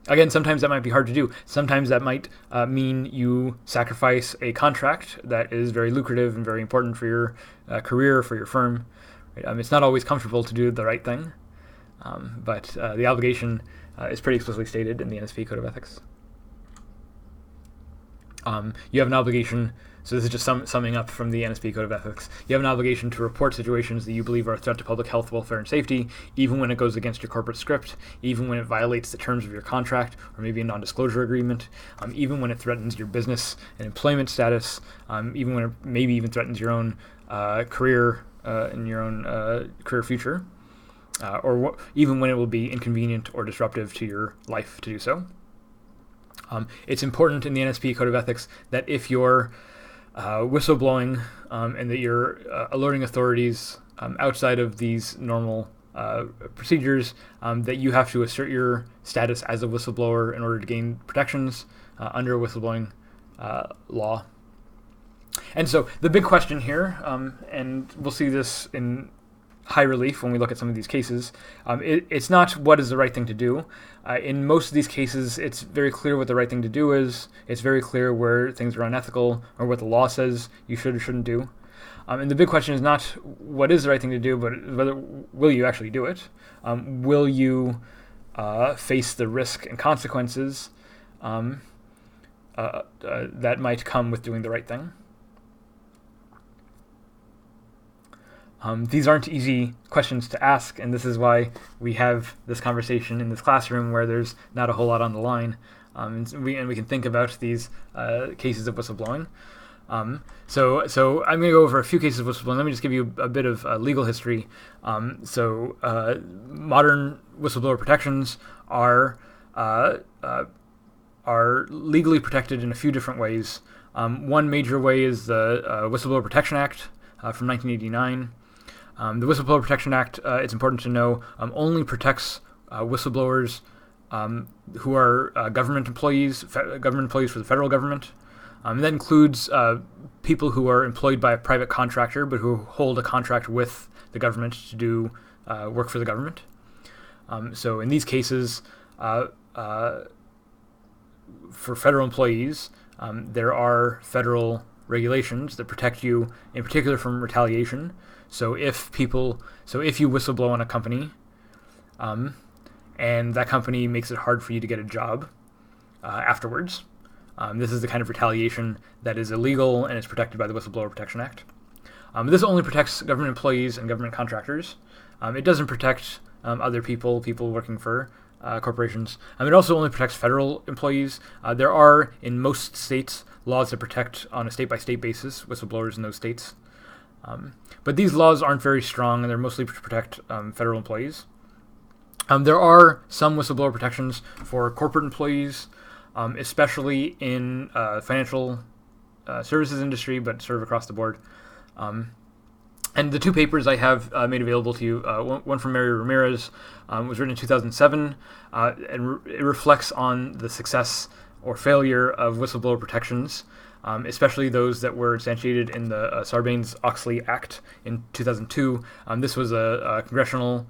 S1: Again, sometimes that might be hard to do. Sometimes that might mean you sacrifice a contract that is very lucrative and very important for your career, for your firm. Right? It's not always comfortable to do the right thing, but the obligation is pretty explicitly stated in the NSPE Code of Ethics. You have an obligation, so this is just summing up from the NSPE Code of Ethics. You have an obligation to report situations that you believe are a threat to public health, welfare, and safety, even when it goes against your corporate script, even when it violates the terms of your contract, or maybe a non-disclosure agreement, even when it threatens your business and employment status, even when it maybe even threatens your own career and your own career future, or even when it will be inconvenient or disruptive to your life to do so. It's important in the NSPE Code of Ethics that if you're whistleblowing and that you're alerting authorities outside of these normal procedures, that you have to assert your status as a whistleblower in order to gain protections under whistleblowing law. And so the big question here, and we'll see this in high relief when we look at some of these cases, it's not what is the right thing to do. In most of these cases, it's very clear what the right thing to do is. It's very clear where things are unethical or what the law says you should or shouldn't do. And the big question is not what is the right thing to do, but whether will you actually do it? Will you face the risk and consequences that might come with doing the right thing? These aren't easy questions to ask, and this is why we have this conversation in this classroom where there's not a whole lot on the line, and we can think about these cases of whistleblowing. So I'm going to go over a few cases of whistleblowing. Let me just give you a bit of legal history. Modern whistleblower protections are are legally protected in a few different ways. One major way is the Whistleblower Protection Act from 1989. The Whistleblower Protection Act, it's important to know, only protects whistleblowers who are government employees for the federal government. That includes people who are employed by a private contractor but who hold a contract with the government to do work for the government. So in these cases, for federal employees, there are federal regulations that protect you, in particular, from retaliation. So if you whistleblow on a company, and that company makes it hard for you to get a job afterwards, this is the kind of retaliation that is illegal and is protected by the Whistleblower Protection Act. This only protects government employees and government contractors. It doesn't protect other people working for corporations. It also only protects federal employees. There are, in most states, laws that protect, on a state-by-state basis, whistleblowers in those states. But these laws aren't very strong, and they're mostly to protect federal employees. There are some whistleblower protections for corporate employees, especially in financial services industry, but sort of across the board. And the two papers I have made available to you, one from Mary Ramirez, was written in 2007, and it reflects on the success or failure of whistleblower protections, especially those that were instantiated in the Sarbanes-Oxley Act in 2002. This was a congressional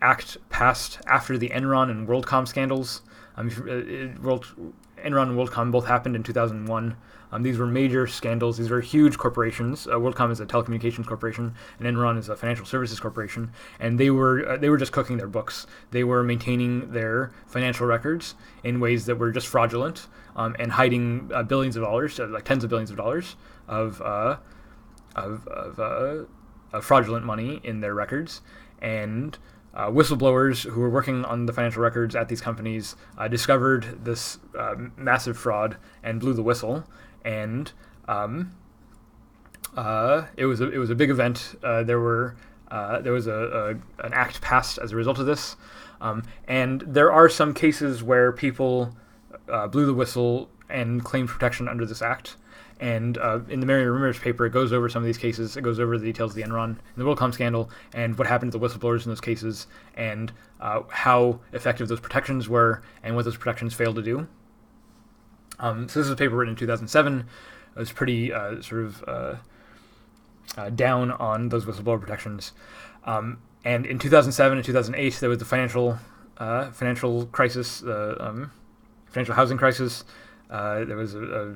S1: act passed after the Enron and WorldCom scandals. Enron and WorldCom both happened in 2001. These were major scandals. These were huge corporations. WorldCom is a telecommunications corporation, and Enron is a financial services corporation. And they were just cooking their books. They were maintaining their financial records in ways that were just fraudulent, and hiding billions of dollars, like tens of billions of dollars of fraudulent money in their records. And whistleblowers who were working on the financial records at these companies discovered this massive fraud and blew the whistle. And it was a big event. There was an act passed as a result of this, and there are some cases where people blew the whistle and claimed protection under this act. And in the Mary Ramirez paper, it goes over some of these cases. It goes over the details of the Enron and the WorldCom scandal and what happened to the whistleblowers in those cases, and how effective those protections were and what those protections failed to do. So this is a paper written in 2007. It was pretty down on those whistleblower protections. And in 2007 and 2008, there was the financial crisis, the financial housing crisis. There was a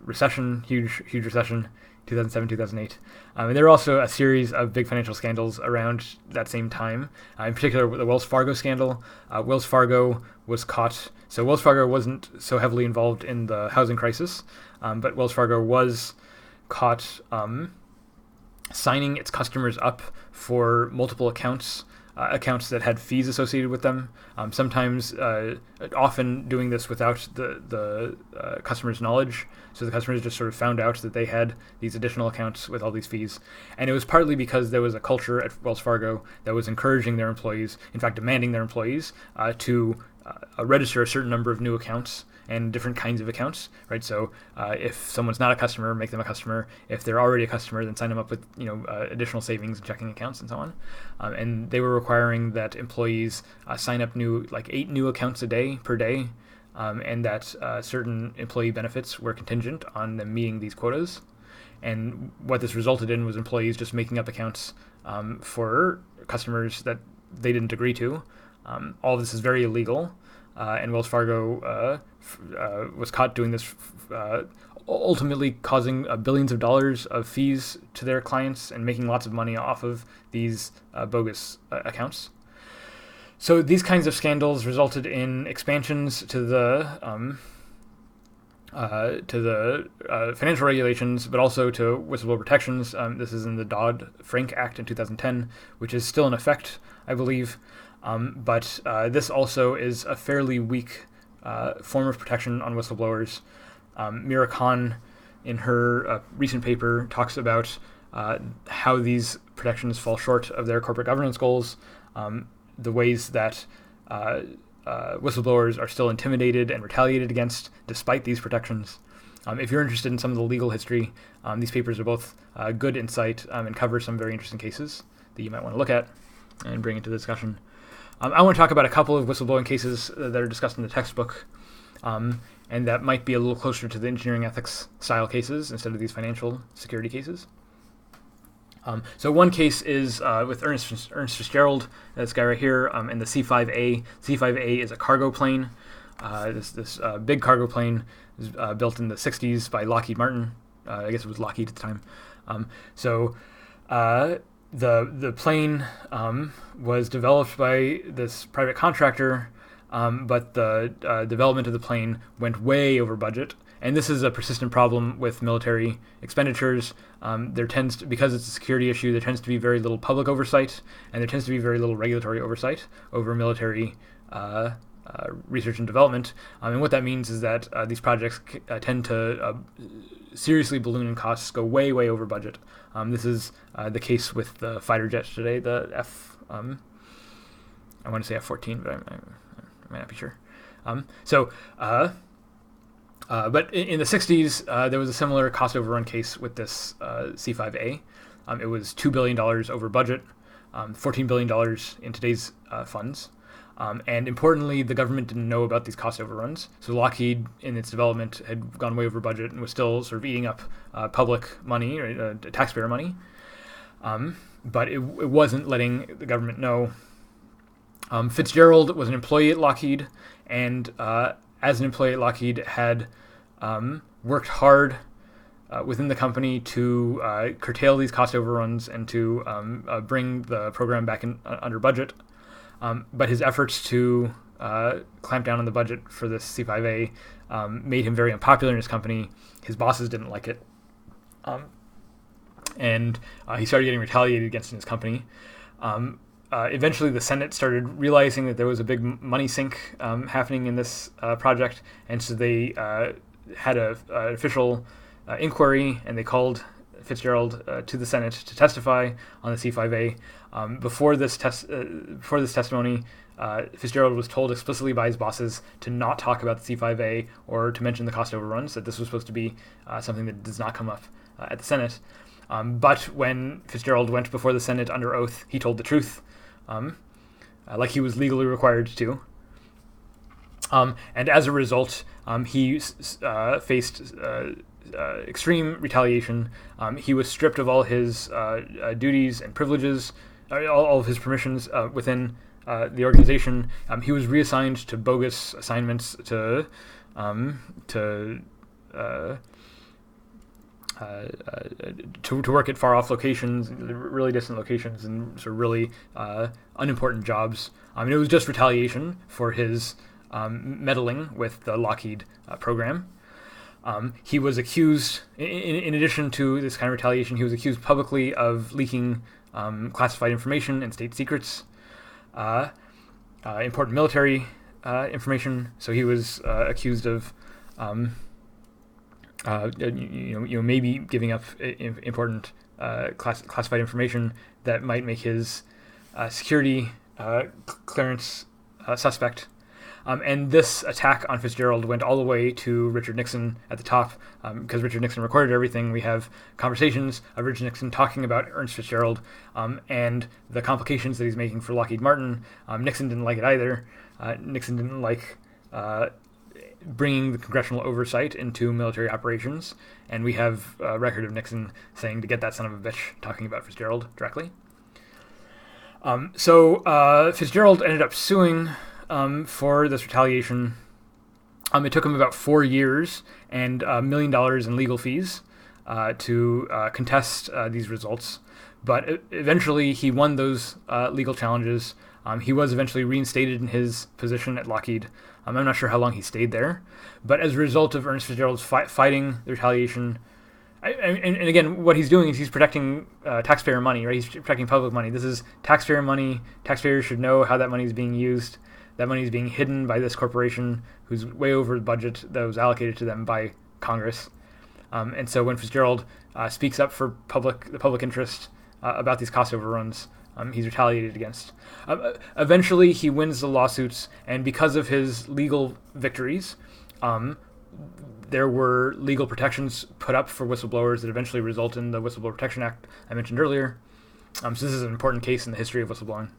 S1: recession, huge recession, 2007, 2008. And there were also a series of big financial scandals around that same time. In particular, the Wells Fargo scandal. Wells Fargo was caught. So Wells Fargo wasn't so heavily involved in the housing crisis, but Wells Fargo was caught signing its customers up for multiple accounts that had fees associated with them. Sometimes, often doing this without the customer's knowledge. So the customers just sort of found out that they had these additional accounts with all these fees. And it was partly because there was a culture at Wells Fargo that was encouraging their employees, in fact demanding their employees, to register a certain number of new accounts and different kinds of accounts, right? So if someone's not a customer, make them a customer. If they're already a customer, then sign them up with additional savings and checking accounts and so on. And they were requiring that employees sign up 8 new accounts a day per day, and that certain employee benefits were contingent on them meeting these quotas. And what this resulted in was employees just making up accounts for customers that they didn't agree to. All of this is very illegal. And Wells Fargo was caught doing this, ultimately causing billions of dollars of fees to their clients and making lots of money off of these bogus accounts. So these kinds of scandals resulted in expansions to the financial regulations, but also to whistleblower protections. This is in the Dodd-Frank Act in 2010, which is still in effect, I believe. But this also is a fairly weak form of protection on whistleblowers. Mira Khan, in her recent paper, talks about how these protections fall short of their corporate governance goals, the ways that whistleblowers are still intimidated and retaliated against despite these protections. If you're interested in some of the legal history, these papers are both good insight and cover some very interesting cases that you might want to look at and bring into the discussion. I want to talk about a couple of whistleblowing cases that are discussed in the textbook, and that might be a little closer to the engineering ethics style cases instead of these financial security cases. So one case is with Ernest Fitzgerald, this guy right here, in the C-5A. C-5A is a cargo plane. This big cargo plane was built in the 60s by Lockheed Martin. I guess it was Lockheed at the time. The plane was developed by this private contractor, but the development of the plane went way over budget. And this is a persistent problem with military expenditures. Because it's a security issue, there tends to be very little public oversight, and there tends to be very little regulatory oversight over military research and development. And what that means is that these projects tend to seriously balloon in costs, go way, way over budget. This is the case with the fighter jets today, the I want to say F-14, but I might not be sure. But in the 60s, there was a similar cost overrun case with this C-5A. It was $2 billion over budget, $14 billion in today's funds. And importantly, the government didn't know about these cost overruns. So Lockheed, in its development, had gone way over budget and was still sort of eating up public money, taxpayer money. But it wasn't letting the government know. Fitzgerald was an employee at Lockheed, and as an employee at Lockheed had worked hard within the company to curtail these cost overruns and to bring the program back under budget. But his efforts to clamp down on the budget for this C-5A made him very unpopular in his company. His bosses didn't like it. And he started getting retaliated against in his company. Eventually, the Senate started realizing that there was a big money sink happening in this project, and so they had an official inquiry, and they called Fitzgerald to the Senate to testify on the C-5A. Before this testimony, Fitzgerald was told explicitly by his bosses to not talk about the C-5A or to mention the cost overruns, that this was supposed to be something that does not come up at the Senate. But when Fitzgerald went before the Senate under oath, he told the truth, like he was legally required to. And as a result, he faced extreme retaliation. He was stripped of all his duties and privileges, all of his permissions within the organization. He was reassigned to bogus assignments to work at far-off locations, really distant locations, and sort of really unimportant jobs. It was just retaliation for his meddling with the Lockheed program. He was accused, in addition to this kind of retaliation, he was accused publicly of leaking classified information and state secrets, important military information. So he was accused of maybe giving up important classified information that might make his security clearance suspect. And this attack on Fitzgerald went all the way to Richard Nixon at the top, because Richard Nixon recorded everything. We have conversations of Richard Nixon talking about Ernest Fitzgerald and the complications that he's making for Lockheed Martin. Nixon didn't like it either. Nixon didn't like bringing the congressional oversight into military operations, and we have a record of Nixon saying to get that son of a bitch, talking about Fitzgerald directly. So Fitzgerald ended up suing for this retaliation. It took him about 4 years and $1 million in legal fees to contest these results. But eventually he won those legal challenges. He was eventually reinstated in his position at Lockheed. I'm not sure how long he stayed there. But as a result of Ernest Fitzgerald's fighting the retaliation, and again, what he's doing is he's protecting taxpayer money, right? He's protecting public money. This is taxpayer money. Taxpayers should know how that money is being used. That money is being hidden by this corporation who's way over the budget that was allocated to them by Congress. And so when Fitzgerald speaks up for the public interest about these cost overruns, he's retaliated against. Eventually, he wins the lawsuits, and because of his legal victories, there were legal protections put up for whistleblowers that eventually result in the Whistleblower Protection Act I mentioned earlier. So this is an important case in the history of whistleblowing.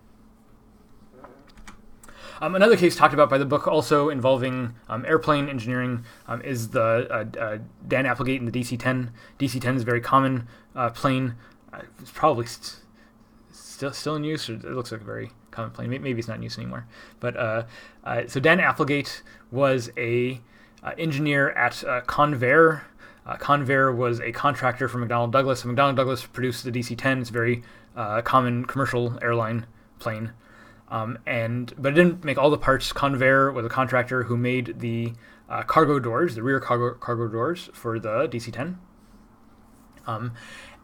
S1: Another case talked about by the book, also involving airplane engineering, is the Dan Applegate and the DC-10. DC-10 is a very common plane. It's probably still in use, or it looks like a very common plane. Maybe it's not in use anymore. But so Dan Applegate was a engineer at Convair. Convair was a contractor for McDonnell Douglas. So McDonnell Douglas produced the DC-10. It's a very common commercial airline plane. But it didn't make all the parts. Convair was a contractor who made the cargo doors, the rear cargo doors for the DC-10.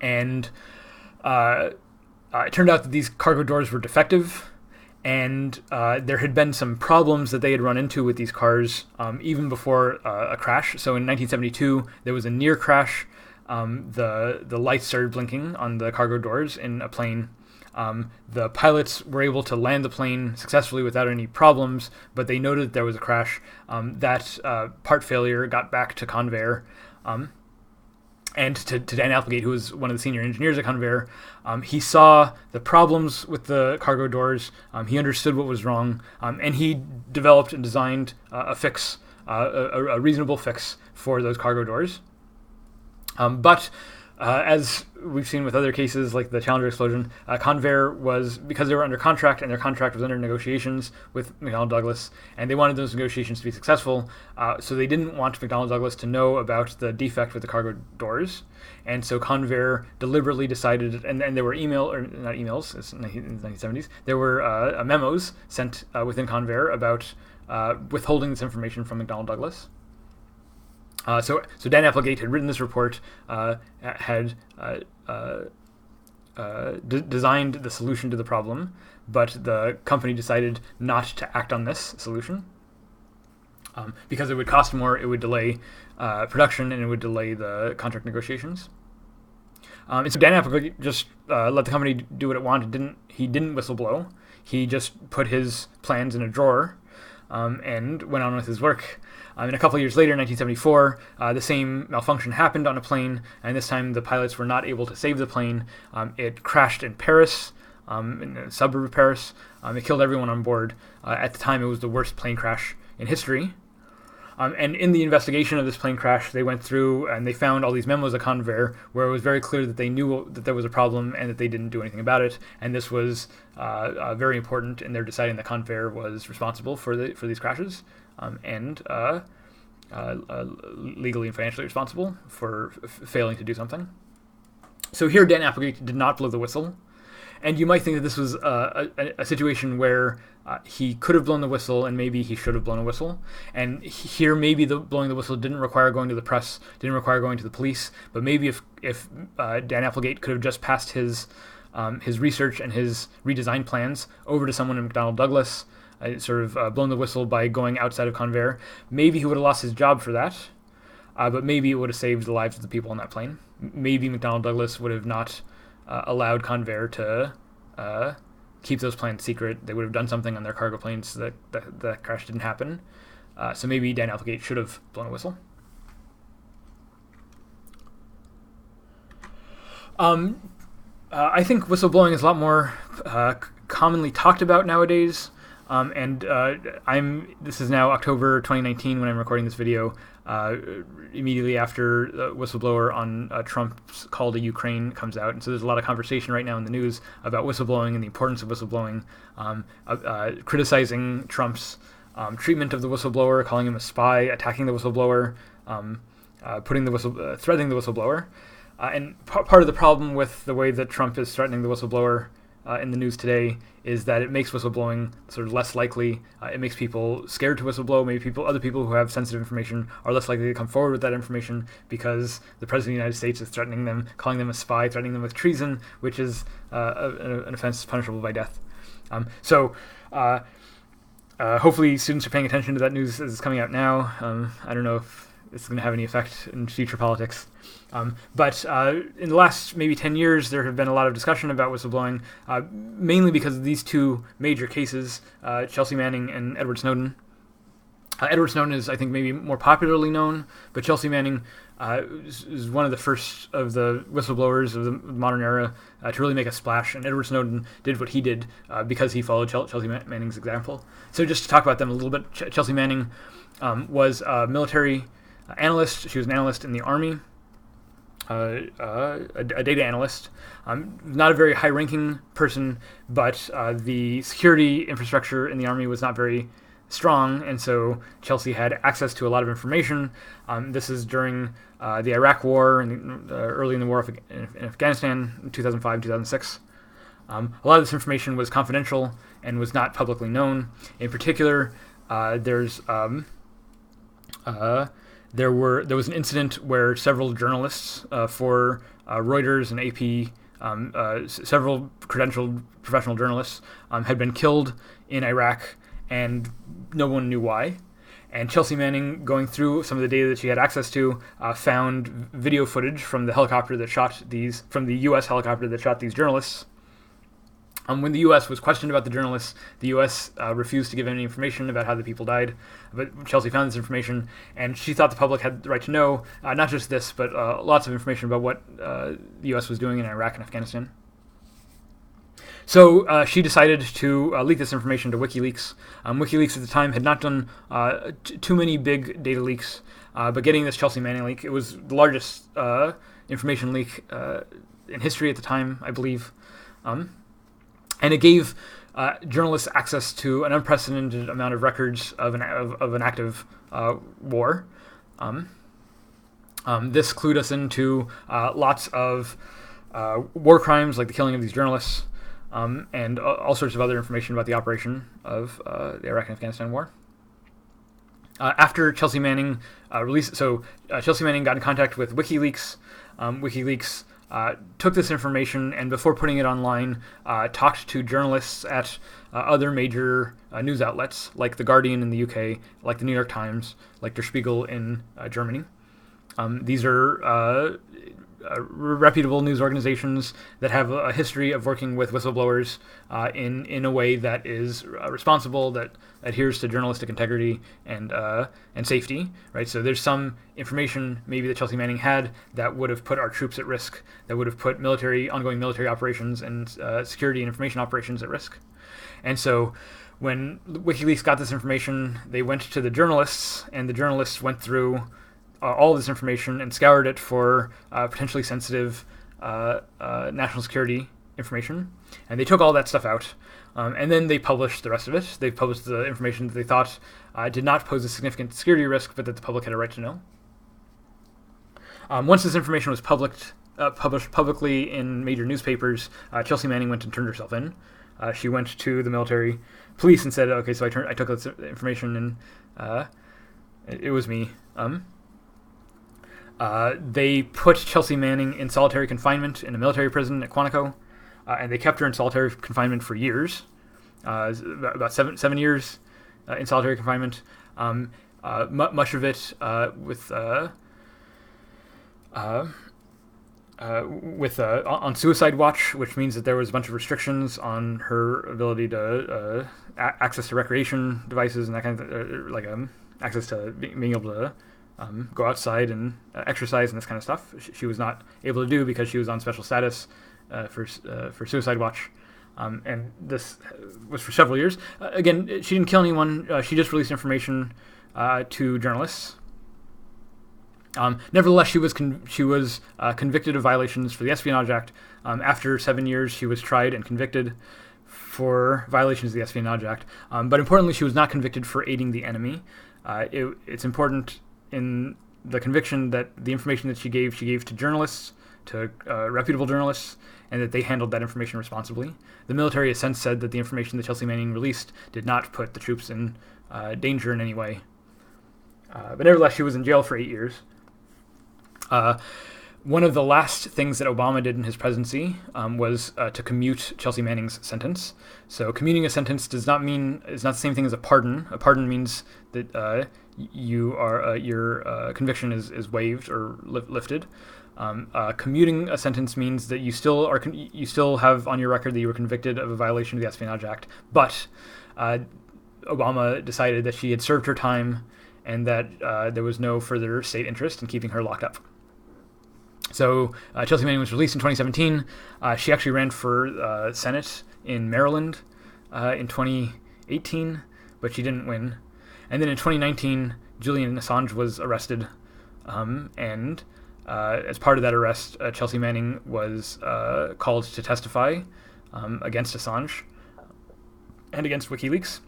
S1: It turned out that these cargo doors were defective, and there had been some problems that they had run into with these cars even before a crash. So in 1972, there was a near crash. The lights started blinking on the cargo doors in a plane. The pilots were able to land the plane successfully without any problems, but they noted that there was a crash. That part failure got back to Convair, and to Dan Applegate, who was one of the senior engineers at Convair. He saw the problems with the cargo doors. He understood what was wrong, and he developed and designed a fix, a reasonable fix for those cargo doors. But as we've seen with other cases like the Challenger explosion, Convair was, because they were under contract and their contract was under negotiations with McDonnell Douglas, and they wanted those negotiations to be successful, so they didn't want McDonnell Douglas to know about the defect with the cargo doors. And so Convair deliberately decided, and there were not emails, it's in the 1970s, there were memos sent within Convair about withholding this information from McDonnell Douglas. So Dan Applegate had written this report, had designed the solution to the problem, but the company decided not to act on this solution because it would cost more, it would delay production, and it would delay the contract negotiations. And so Dan Applegate just let the company do what it wanted. He didn't whistleblow. He just put his plans in a drawer and went on with his work. And a couple of years later, in 1974, the same malfunction happened on a plane, and this time the pilots were not able to save the plane. It crashed in Paris, in a suburb of Paris. It killed everyone on board. At the time, it was the worst plane crash in history. And in the investigation of this plane crash, they went through and they found all these memos at Convair where it was very clear that they knew that there was a problem and that they didn't do anything about it. And this was very important in their deciding that Convair was responsible for these crashes. And legally and financially responsible for failing to do something. So here Dan Applegate did not blow the whistle. And you might think that this was a situation where he could have blown the whistle and maybe he should have blown a whistle. And here maybe blowing the whistle didn't require going to the press, didn't require going to the police, but maybe if Dan Applegate could have just passed his research and his redesign plans over to someone in McDonnell Douglas, sort of blown the whistle by going outside of Convair, maybe he would have lost his job for that, but maybe it would have saved the lives of the people on that plane. Maybe McDonnell Douglas would have not allowed Convair to keep those plans secret. They would have done something on their cargo planes so that the crash didn't happen. So maybe Dan Applegate should have blown a whistle. I think whistleblowing is a lot more commonly talked about nowadays. This is now October 2019 when I'm recording this video, immediately after the whistleblower on Trump's call to Ukraine comes out. And so there's a lot of conversation right now in the news about whistleblowing and the importance of whistleblowing, criticizing Trump's treatment of the whistleblower, calling him a spy, attacking the whistleblower, threatening the whistleblower. And part of the problem with the way that Trump is threatening the whistleblower in the news today is that it makes whistleblowing sort of less likely. It makes people scared to whistleblow. Maybe other people who have sensitive information are less likely to come forward with that information because the President of the United States is threatening them, calling them a spy, threatening them with treason, which is an offense punishable by death. Hopefully students are paying attention to that news as it's coming out now. I don't know it's going to have any effect in future politics. But in the last maybe 10 years, there have been a lot of discussion about whistleblowing, mainly because of these two major cases, Chelsea Manning and Edward Snowden. Edward Snowden is, I think, maybe more popularly known, but Chelsea Manning is one of the first of the whistleblowers of the modern era to really make a splash, and Edward Snowden did what he did because he followed Chelsea Manning's example. So just to talk about them a little bit, Chelsea Manning was a military analyst. She was an analyst in the Army, a data analyst. Not a very high-ranking person, but the security infrastructure in the Army was not very strong, and so Chelsea had access to a lot of information. This is during the Iraq War and early in the war in Afghanistan in 2005, 2006. A lot of this information was confidential and was not publicly known. In particular, there was an incident where several journalists for Reuters and AP, several credentialed professional journalists, had been killed in Iraq, and no one knew why. And Chelsea Manning, going through some of the data that she had access to, found video footage from the helicopter that shot from the U.S. helicopter that shot these journalists. When the U.S. was questioned about the journalists, the U.S. refused to give any information about how the people died. But Chelsea found this information, and she thought the public had the right to know, not just this, but lots of information about what the U.S. was doing in Iraq and Afghanistan. So she decided to leak this information to WikiLeaks. WikiLeaks at the time had not done too many big data leaks, but getting this Chelsea Manning leak, it was the largest information leak in history at the time, I believe. And it gave journalists access to an unprecedented amount of records of an active war. This clued us into lots of war crimes, like the killing of these journalists, and all sorts of other information about the operation of the Iraq and Afghanistan war. After Chelsea Manning Chelsea Manning got in contact with WikiLeaks. WikiLeaks took this information, and before putting it online, talked to journalists at other major news outlets, like The Guardian in the UK, like the New York Times, like Der Spiegel in Germany. These are reputable news organizations that have a history of working with whistleblowers in a way that is responsible, that adheres to journalistic integrity and safety, right? So there's some information maybe that Chelsea Manning had that would have put our troops at risk, that would have put ongoing military operations and security and information operations at risk. And so when WikiLeaks got this information, they went to the journalists, and the journalists went through all this information and scoured it for potentially sensitive national security information. And they took all that stuff out, and then they published the rest of it. They published the information that they thought did not pose a significant security risk, but that the public had a right to know. Once this information was published publicly in major newspapers, Chelsea Manning went and turned herself in. She went to the military police and said, "Okay, so I took this information, and it was me." They put Chelsea Manning in solitary confinement in a military prison at Quantico, and they kept her in solitary confinement for years, about seven years in solitary confinement. Much of it on suicide watch, which means that there was a bunch of restrictions on her ability to access to recreation devices and that kind of access to being able to go outside and exercise and this kind of stuff. She was not able to do because she was on special status for suicide watch, and this was for several years. Again, she didn't kill anyone. She just released information to journalists. Nevertheless, she was convicted of violations for the Espionage Act. After 7 years, she was tried and convicted for violations of the Espionage Act. But importantly, she was not convicted for aiding the enemy. It's important in the conviction that the information that she gave to journalists, to reputable journalists, and that they handled that information responsibly. The military has since said that the information that Chelsea Manning released did not put the troops in danger in any way. But nevertheless, she was in jail for 8 years. One of the last things that Obama did in his presidency was to commute Chelsea Manning's sentence. So commuting a sentence is not the same thing as a pardon. A pardon means that your conviction is waived or lifted. Commuting a sentence means that you still have on your record that you were convicted of a violation of the Espionage Act, but Obama decided that she had served her time and that there was no further state interest in keeping her locked up. So Chelsea Manning was released in 2017. She actually ran for Senate in Maryland in 2018, but she didn't win. And then in 2019, Julian Assange was arrested, and as part of that arrest, Chelsea Manning was called to testify against Assange and against WikiLeaks.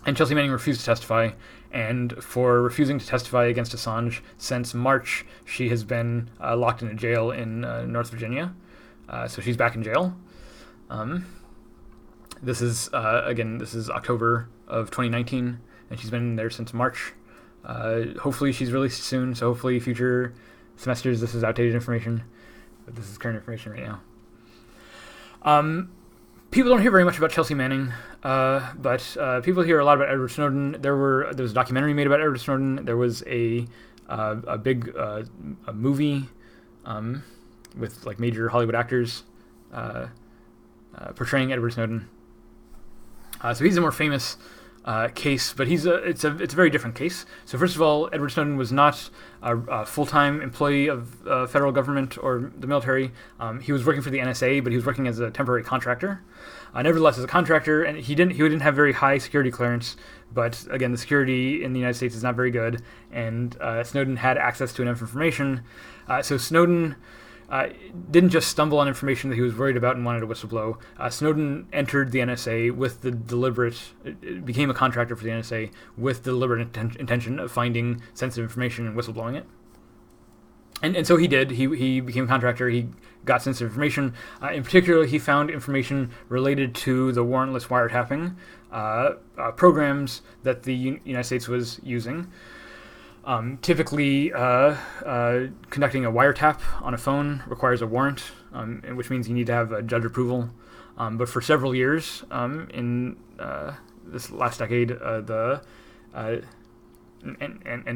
S1: And Chelsea Manning refused to testify, and for refusing to testify against Assange since March, she has been locked in a jail in North Virginia. So she's back in jail. This is October of 2019, and she's been there since March. Hopefully she's released soon, so hopefully future semesters this is outdated information, but this is current information right now. People don't hear very much about Chelsea Manning, but people hear a lot about Edward Snowden. There was a documentary made about Edward Snowden. There was a big movie with like major Hollywood actors portraying Edward Snowden. So he's a more famous case, but it's a very different case. So first of all, Edward Snowden was not a full-time employee of federal government or the military. He was working for the NSA, but he was working as a temporary contractor. Nevertheless, as a contractor, and he didn't have very high security clearance. But again, the security in the United States is not very good, and Snowden had access to enough information. So Snowden didn't just stumble on information that he was worried about and wanted to whistleblow. Snowden entered the NSA became a contractor for the NSA with the deliberate intention of finding sensitive information and whistleblowing it. And so he did. He became a contractor. He got sensitive information. In particular, he found information related to the warrantless wiretapping programs that the United States was using. Typically, conducting a wiretap on a phone requires a warrant, which means you need to have judge approval. But for several years, in this last decade, and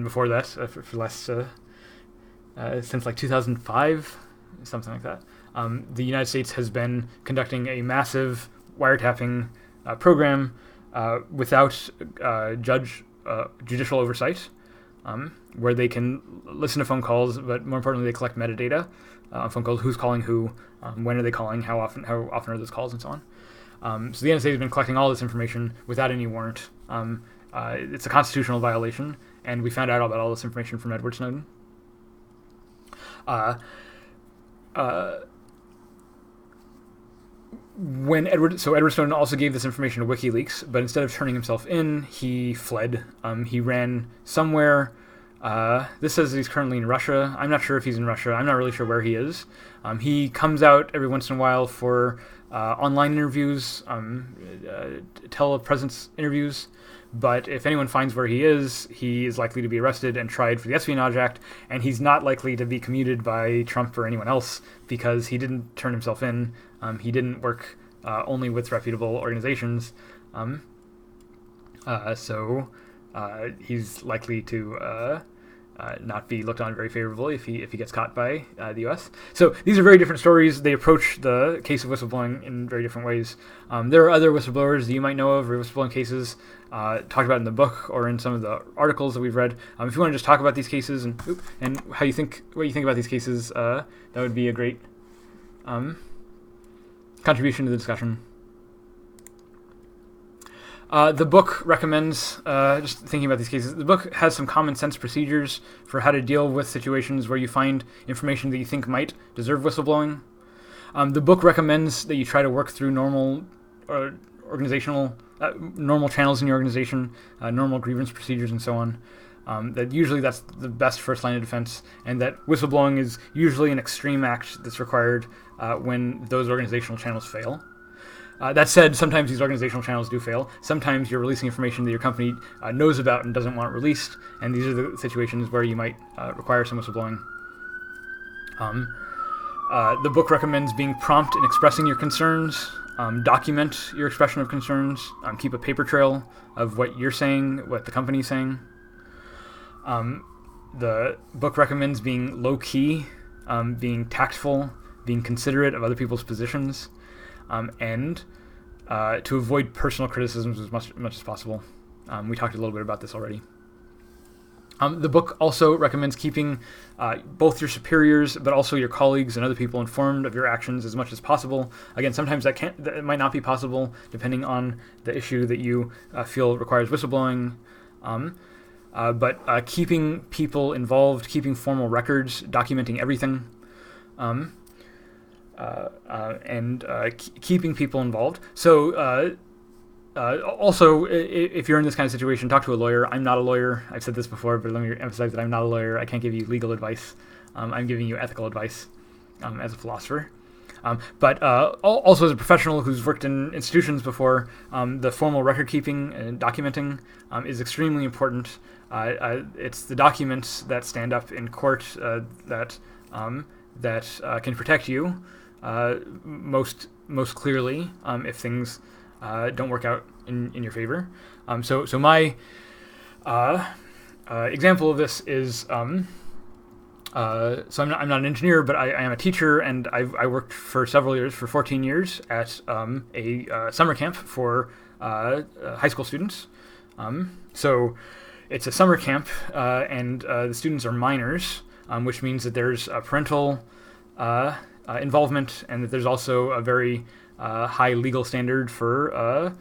S1: before that, for the last since like 2005, something like that, the United States has been conducting a massive wiretapping program without judicial oversight. Where they can listen to phone calls, but more importantly, they collect metadata on phone calls: who's calling who, when are they calling, how often are those calls, and so on. So the NSA has been collecting all this information without any warrant. It's a constitutional violation, and we found out about all this information from Edward Snowden. Edward Snowden also gave this information to WikiLeaks, but instead of turning himself in, he fled. He ran somewhere. This says he's currently in Russia. I'm not sure if he's in Russia. I'm not really sure where he is. He comes out every once in a while for online interviews, telepresence interviews. But if anyone finds where he is likely to be arrested and tried for the Espionage Act, and he's not likely to be commuted by Trump or anyone else because he didn't turn himself in. He didn't work only with reputable organizations. So he's likely to not be looked on very favorably if he gets caught by the U.S. So these are very different stories. They approach the case of whistleblowing in very different ways. There are other whistleblowers that you might know of, or whistleblowing cases talked about in the book or in some of the articles that we've read. If you want to just talk about these cases and what you think about these cases, that would be a great contribution to the discussion. The book recommends, just thinking about these cases, the book has some common sense procedures for how to deal with situations where you find information that you think might deserve whistleblowing. The book recommends that you try to work through normal channels in your organization, normal grievance procedures, and so on. That's the best first line of defense, and that whistleblowing is usually an extreme act that's required when those organizational channels fail. That said, sometimes these organizational channels do fail. Sometimes you're releasing information that your company knows about and doesn't want released, and these are the situations where you might require some whistleblowing. The book recommends being prompt in expressing your concerns, document your expression of concerns, keep a paper trail of what you're saying, what the company's saying. The book recommends being low-key, being tactful, being considerate of other people's positions, and to avoid personal criticisms as much as possible. We talked a little bit about this already. The book also recommends keeping both your superiors, but also your colleagues and other people informed of your actions as much as possible. Again, sometimes that might not be possible depending on the issue that you feel requires whistleblowing. But keeping people involved, keeping formal records, documenting everything, and keeping people involved. So also, if you're in this kind of situation, talk to a lawyer. I'm not a lawyer. I've said this before, but let me emphasize that I'm not a lawyer. I can't give you legal advice. I'm giving you ethical advice as a philosopher. But also as a professional who's worked in institutions before, the formal record keeping and documenting is extremely important. It's the documents that stand up in court that can protect you most clearly if things don't work out in your favor. So my example of this is so I'm not an engineer, but I am a teacher, and I worked for several years, for 14 years, at a summer camp for high school students. So it's a summer camp, and the students are minors, which means that there's parental involvement, and that there's also a very high legal standard for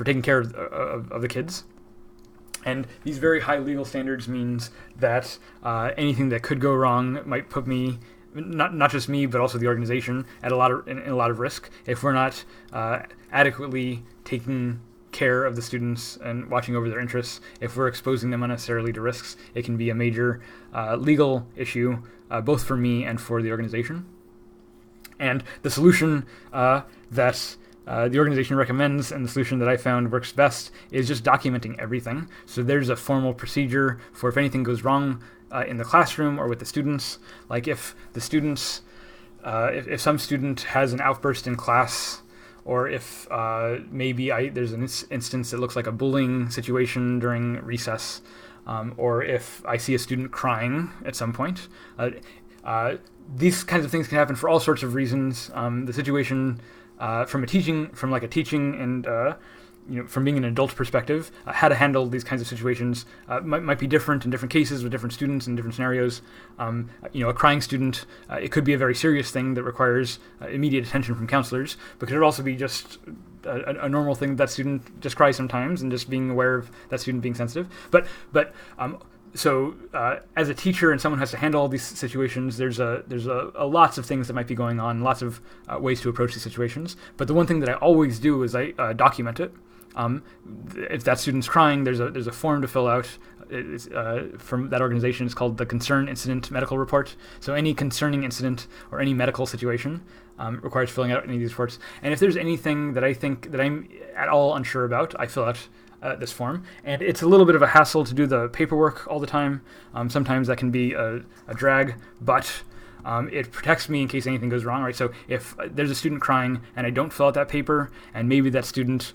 S1: taking care of the kids. And these very high legal standards means that anything that could go wrong might put me, not just me, but also the organization, in a lot of risk if we're not adequately taking care of the students and watching over their interests. If we're exposing them unnecessarily to risks, it can be a major legal issue, both for me and for the organization. And the solution that the organization recommends, and the solution that I found works best, is just documenting everything. So there's a formal procedure for if anything goes wrong in the classroom or with the students. Like if the students, if some student has an outburst in class, or if maybe there's an instance that looks like a bullying situation during recess, or if I see a student crying at some point. These kinds of things can happen for all sorts of reasons. The situation from a teaching and from being an adult perspective, how to handle these kinds of situations might be different in different cases with different students in different scenarios. A crying student, it could be a very serious thing that requires immediate attention from counselors, but could also be just a normal thing that student just cries sometimes, and just being aware of that student being sensitive. So as a teacher and someone has to handle all these situations, there's lots of things that might be going on, lots of ways to approach these situations. But the one thing that I always do is I document it. If that student's crying, there's a form to fill out. From that organization. It's called the Concern Incident Medical Report. So any concerning incident or any medical situation requires filling out any of these reports. And if there's anything that I think that I'm at all unsure about, I fill out this form. And it's a little bit of a hassle to do the paperwork all the time. Sometimes that can be a drag, but it protects me in case anything goes wrong, right? So if there's a student crying and I don't fill out that paper, and maybe that student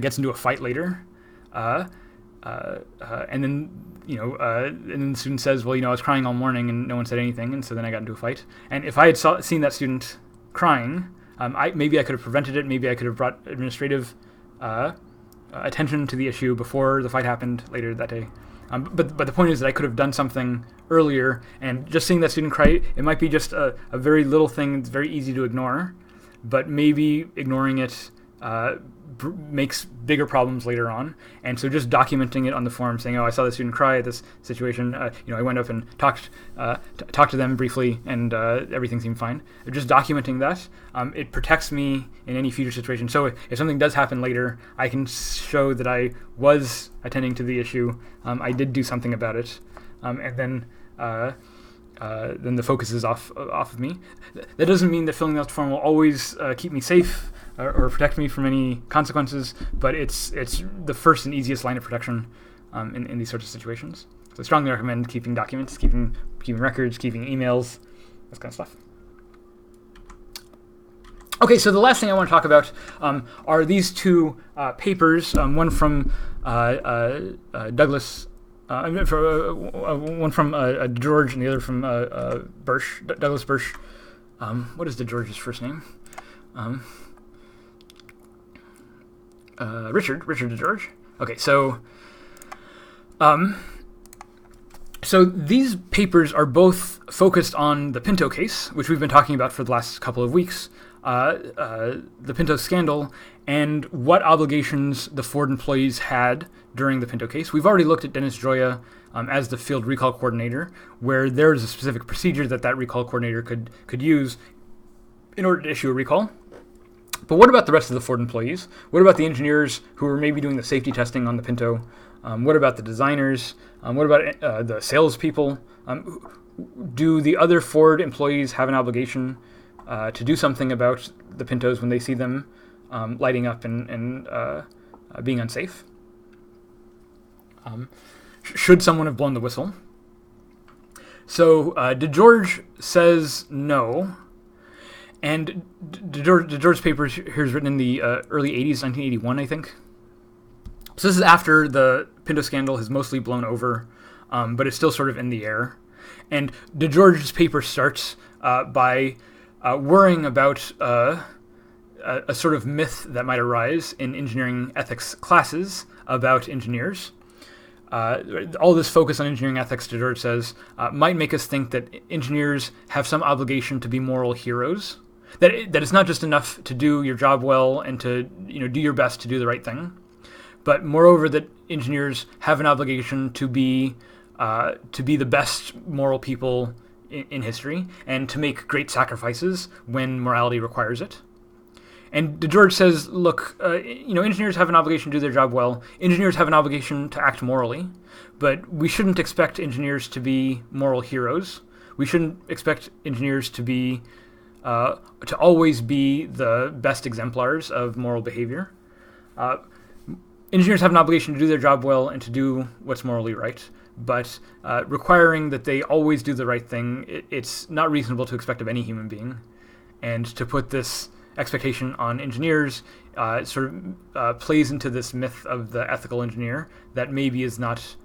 S1: gets into a fight later, and then the student says, well, I was crying all morning and no one said anything, and so then I got into a fight. And if I had seen that student crying, maybe I could have prevented it. Maybe I could have brought administrative attention to the issue before the fight happened later that day. But the point is that I could have done something earlier, and just seeing that student cry, it might be just a very little thing that's very easy to ignore, but maybe ignoring it makes bigger problems later on. And so just documenting it on the form, saying, I saw the student cry at this situation, I went up and talked to them briefly, and everything seemed fine. Just documenting that, it protects me in any future situation. So if something does happen later, I can show that I was attending to the issue, I did do something about it, and then the focus is off of me. That doesn't mean that filling out the form will always keep me safe or protect me from any consequences, but it's the first and easiest line of protection in these sorts of situations. So I strongly recommend keeping documents, keeping records, keeping emails, this kind of stuff. Okay, so the last thing I want to talk about are these two papers, one from Douglas, one from DeGeorge and the other from Birch, Douglas Birch. What is DeGeorge's first name? Richard DeGeorge. Okay, so these papers are both focused on the Pinto case, which we've been talking about for the last couple of weeks, the Pinto scandal, and what obligations the Ford employees had during the Pinto case. We've already looked at Dennis Joya as the field recall coordinator, where there's a specific procedure that recall coordinator could use in order to issue a recall. But what about the rest of the Ford employees? What about the engineers who were maybe doing the safety testing on the Pinto? What about the designers? What about the salespeople? Do the other Ford employees have an obligation to do something about the Pintos when they see them lighting up and being unsafe? Should someone have blown the whistle? So DeGeorge says no. And DeGeorge's paper here is written in the early 80s, 1981, I think. So this is after the Pinto scandal has mostly blown over, but it's still sort of in the air. And DeGeorge's paper starts by worrying about a sort of myth that might arise in engineering ethics classes about engineers. All this focus on engineering ethics, DeGeorge says, might make us think that engineers have some obligation to be moral heroes. That it's not just enough to do your job well and to do your best to do the right thing, but moreover that engineers have an obligation to be the best moral people in history and to make great sacrifices when morality requires it. And DeGeorge says, look, engineers have an obligation to do their job well. Engineers have an obligation to act morally, but we shouldn't expect engineers to be moral heroes. We shouldn't expect engineers to be to always be the best exemplars of moral behavior. Engineers have an obligation to do their job well and to do what's morally right, but requiring that they always do the right thing, it's not reasonable to expect of any human being. And to put this expectation on engineers sort of plays into this myth of the ethical engineer that maybe is not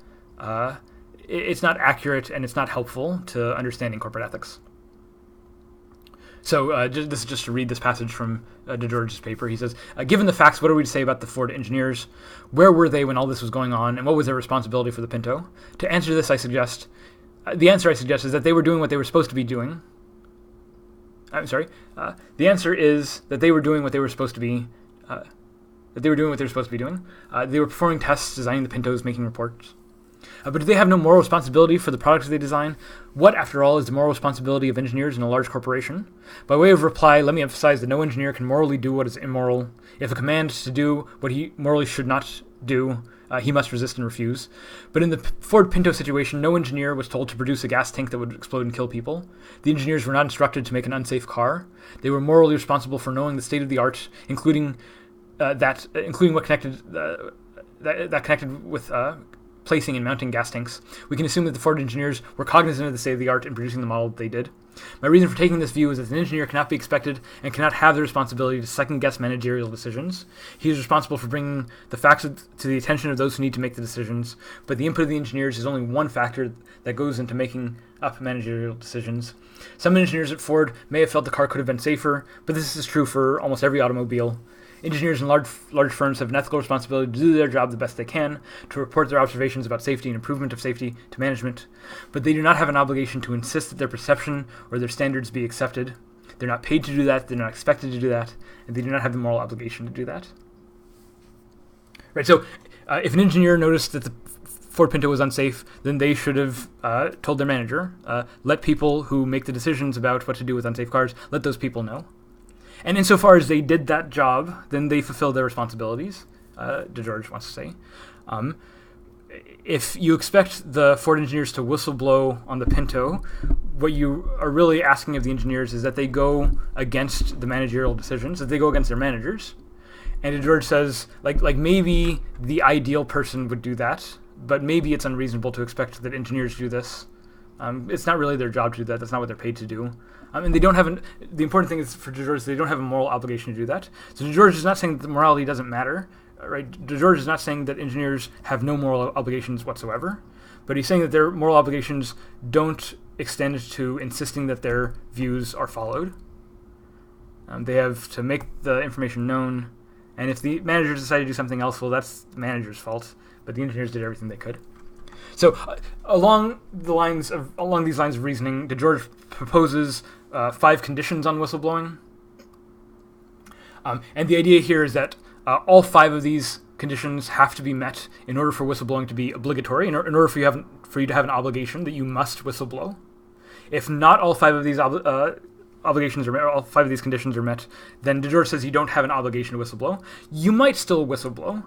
S1: it's not accurate and it's not helpful to understanding corporate ethics. So this is just to read this passage from DeGeorge's paper. He says, given the facts, what are we to say about the Ford engineers? Where were they when all this was going on, and what was their responsibility for the Pinto? To answer this, the answer I suggest is that they were doing what they were supposed to be doing. The answer is that they were doing what they were supposed to be. They were performing tests, designing the Pintos, making reports. But do they have no moral responsibility for the products they design? What, after all, is the moral responsibility of engineers in a large corporation? By way of reply, let me emphasize that no engineer can morally do what is immoral. If a command to do what he morally should not do, he must resist and refuse. But in the Ford Pinto situation, no engineer was told to produce a gas tank that would explode and kill people. The engineers were not instructed to make an unsafe car. They were morally responsible for knowing the state of the art, including what connected with placing and mounting gas tanks. We can assume that the Ford engineers were cognizant of the state of the art in producing the model that they did. My reason for taking this view is that an engineer cannot be expected and cannot have the responsibility to second-guess managerial decisions. He is responsible for bringing the facts to the attention of those who need to make the decisions, but the input of the engineers is only one factor that goes into making up managerial decisions. Some engineers at Ford may have felt the car could have been safer, but this is true for almost every automobile. Engineers in large firms have an ethical responsibility to do their job the best they can, to report their observations about safety and improvement of safety to management, but they do not have an obligation to insist that their perception or their standards be accepted. They're not paid to do that, they're not expected to do that, and they do not have the moral obligation to do that. Right, so if an engineer noticed that the Ford Pinto was unsafe, then they should have told their manager, let people who make the decisions about what to do with unsafe cars, let those people know. And insofar as they did that job, then they fulfilled their responsibilities, DeGeorge wants to say. If you expect the Ford engineers to whistleblow on the Pinto, what you are really asking of the engineers is that they go against the managerial decisions, that they go against their managers. And DeGeorge says, like maybe the ideal person would do that, but maybe it's unreasonable to expect that engineers do this. It's not really their job to do that. That's not what they're paid to do. And they don't have the important thing is for DeGeorge, they don't have a moral obligation to do that. So DeGeorge is not saying that the morality doesn't matter, right? DeGeorge is not saying that engineers have no moral obligations whatsoever, but he's saying that their moral obligations don't extend to insisting that their views are followed. They have to make the information known, and if the managers decide to do something else, well, that's the manager's fault, but the engineers did everything they could. So along these lines of reasoning, DeGeorge proposes 5 conditions on whistleblowing. And the idea here is that all 5 of these conditions have to be met in order for whistleblowing to be obligatory, in order for you to have an obligation that you must whistleblow. If not all 5 of these obligations are met, all 5 of these conditions are met, then DeGeorge says you don't have an obligation to whistleblow. You might still whistleblow.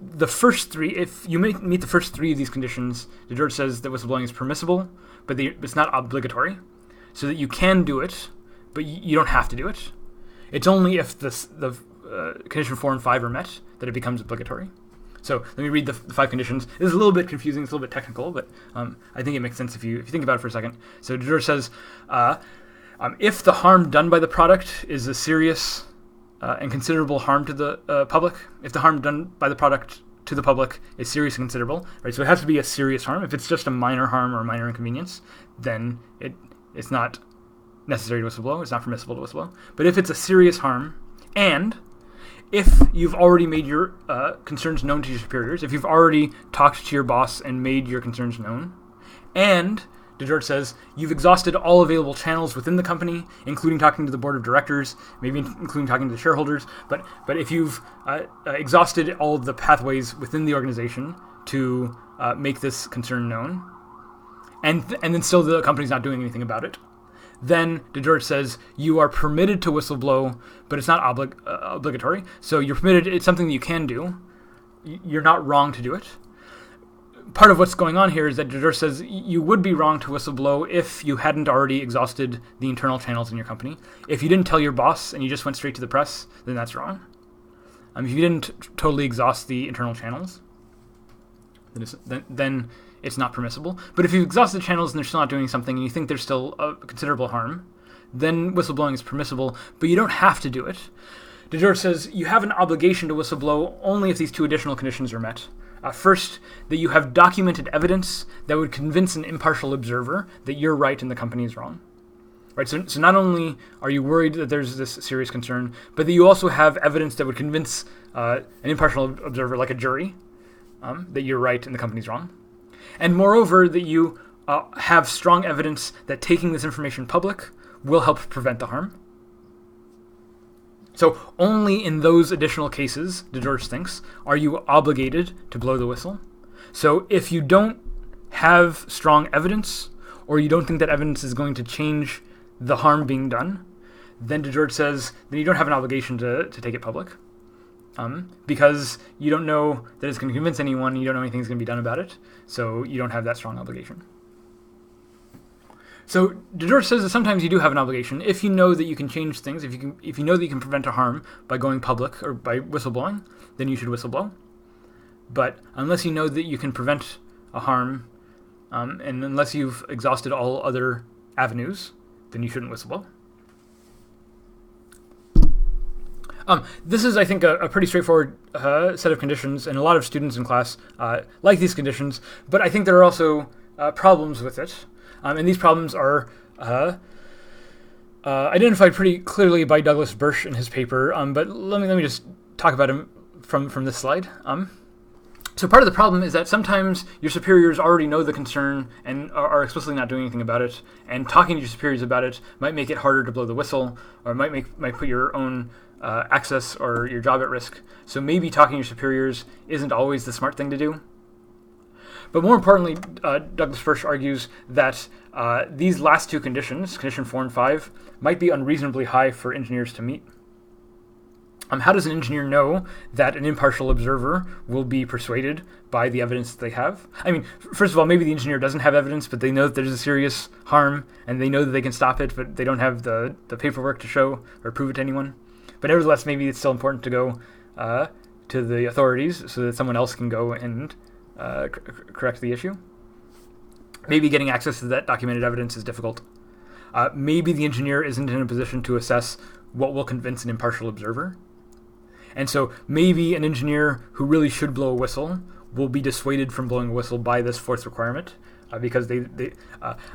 S1: The first 3, if you meet the first 3 of these conditions, DeGeorge says that whistleblowing is permissible, but it's not obligatory, so that you can do it, but you don't have to do it. It's only if the condition 4 and 5 are met that it becomes obligatory. So let me read the 5 conditions. This is a little bit confusing, it's a little bit technical, but I think it makes sense if you think about it for a second. So DeGeorge says, if the harm done by the product is a serious and considerable harm to the public, if the harm done by the product to the public is serious and considerable, right? So it has to be a serious harm. If it's just a minor harm or a minor inconvenience, then it's not necessary to whistleblow. It's not permissible to whistleblow. But if it's a serious harm, and if you've already made your concerns known to your superiors, if you've already talked to your boss and made your concerns known, and DeGeorge says you've exhausted all available channels within the company, including talking to the board of directors, maybe including talking to the shareholders, but if you've exhausted all of the pathways within the organization to make this concern known, and then still the company's not doing anything about it, then DeGeorge says you are permitted to whistleblow, but it's not obligatory. So you're permitted, it's something that you can do. You're not wrong to do it. Part of what's going on here is that DeGeorge says you would be wrong to whistleblow if you hadn't already exhausted the internal channels in your company. If you didn't tell your boss and you just went straight to the press, then that's wrong. If you didn't totally exhaust the internal channels, then it's not permissible. But if you've exhausted the channels and they're still not doing something and you think there's still a considerable harm, then whistleblowing is permissible, but you don't have to do it. DeGeorge says you have an obligation to whistleblow only if these 2 additional conditions are met. First, that you have documented evidence that would convince an impartial observer that you're right and the company is wrong. Right. So not only are you worried that there's this serious concern, but that you also have evidence that would convince an impartial observer, like a jury, that you're right and the company's wrong. And moreover, that you have strong evidence that taking this information public will help prevent the harm. So only in those additional cases, DeGeorge thinks, are you obligated to blow the whistle. So if you don't have strong evidence, or you don't think that evidence is going to change the harm being done, then DeGeorge says that you don't have an obligation to take it public. Because you don't know that it's going to convince anyone, you don't know anything's going to be done about it, so you don't have that strong obligation. So DeGeorge says that sometimes you do have an obligation if you know that you can change things, if you know that you can prevent a harm by going public or by whistleblowing, then you should whistleblow. But unless you know that you can prevent a harm, and unless you've exhausted all other avenues, then you shouldn't whistleblow. This is, I think, a pretty straightforward set of conditions, and a lot of students in class like these conditions, but I think there are also problems with it. And these problems are identified pretty clearly by DeGeorge-Birch in his paper, but let me just talk about him from this slide. So part of the problem is that sometimes your superiors already know the concern and are explicitly not doing anything about it, and talking to your superiors about it might make it harder to blow the whistle, or might put your own access or your job at risk. So maybe talking to your superiors isn't always the smart thing to do. But more importantly, DeGeorge-Birch argues that these last 2 conditions, condition 4 and 5, might be unreasonably high for engineers to meet. How does an engineer know that an impartial observer will be persuaded by the evidence that they have? I mean, first of all, maybe the engineer doesn't have evidence, but they know that there's a serious harm, and they know that they can stop it, but they don't have the paperwork to show or prove it to anyone. But nevertheless, maybe it's still important to go to the authorities so that someone else can go and correct the issue. Maybe getting access to that documented evidence is difficult. Maybe the engineer isn't in a position to assess what will convince an impartial observer. And so maybe an engineer who really should blow a whistle will be dissuaded from blowing a whistle by this fourth requirement, because the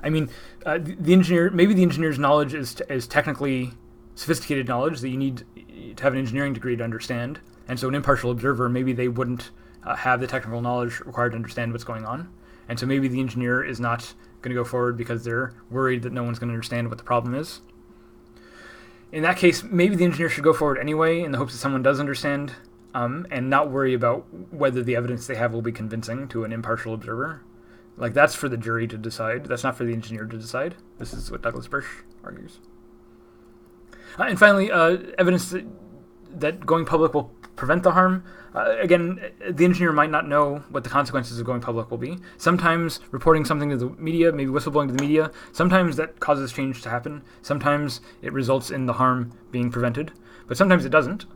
S1: engineer's knowledge is technically sophisticated knowledge that you need to have an engineering degree to understand. And so an impartial observer, maybe they wouldn't have the technical knowledge required to understand what's going on. And so maybe the engineer is not going to go forward because they're worried that no one's going to understand what the problem is. In that case, maybe the engineer should go forward anyway in the hopes that someone does understand, and not worry about whether the evidence they have will be convincing to an impartial observer. Like, that's for the jury to decide. That's not for the engineer to decide. This is what Douglas-Birch argues. And finally, evidence that going public will prevent the harm. Again, the engineer might not know what the consequences of going public will be. Sometimes reporting something to the media, maybe whistleblowing to the media, sometimes that causes change to happen. Sometimes it results in the harm being prevented, but sometimes it doesn't.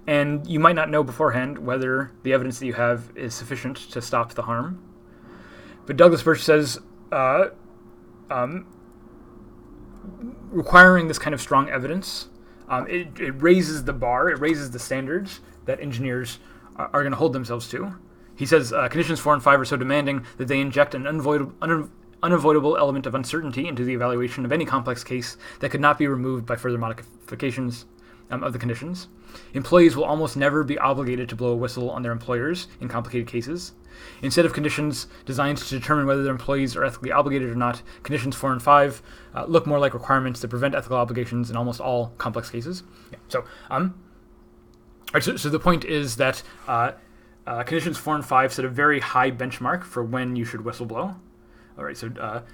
S1: And you might not know beforehand whether the evidence that you have is sufficient to stop the harm. But Douglas-Birch says requiring this kind of strong evidence, it raises the bar, it raises the standards that engineers are going to hold themselves to. He says conditions 4 and 5 are so demanding that they inject an unavoidable element of uncertainty into the evaluation of any complex case that could not be removed by further modifications of the conditions. Employees will almost never be obligated to blow a whistle on their employers in complicated cases. Instead of conditions designed to determine whether their employees are ethically obligated or not, conditions 4 and 5 look more like requirements that prevent ethical obligations in almost all complex cases. Yeah. So the point is that conditions 4 and 5 set a very high benchmark for when you should whistleblow. All right. So Richard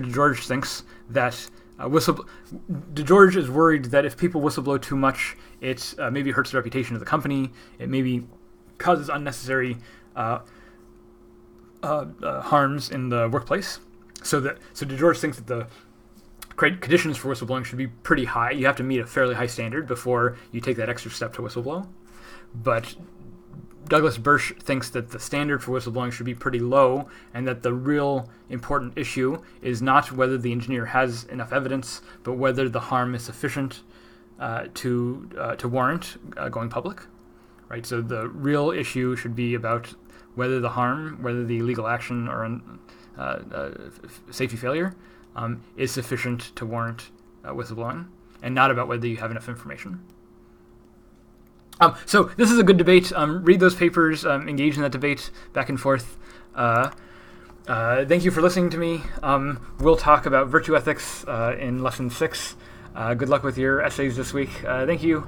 S1: DeGeorge thinks that DeGeorge is worried that if people whistleblow too much, it maybe hurts the reputation of the company. It maybe causes unnecessary harms in the workplace. So DeGeorge thinks that the conditions for whistleblowing should be pretty high. You have to meet a fairly high standard before you take that extra step to whistleblow. But Douglas-Birch thinks that the standard for whistleblowing should be pretty low, and that the real important issue is not whether the engineer has enough evidence, but whether the harm is sufficient to warrant going public. Right. So the real issue should be about whether the legal action or safety failure is sufficient to warrant whistleblowing, and not about whether you have enough information. So this is a good debate. Read those papers, engage in that debate back and forth. Thank you for listening to me. We'll talk about virtue ethics in lesson 6. Good luck with your essays this week. Thank you.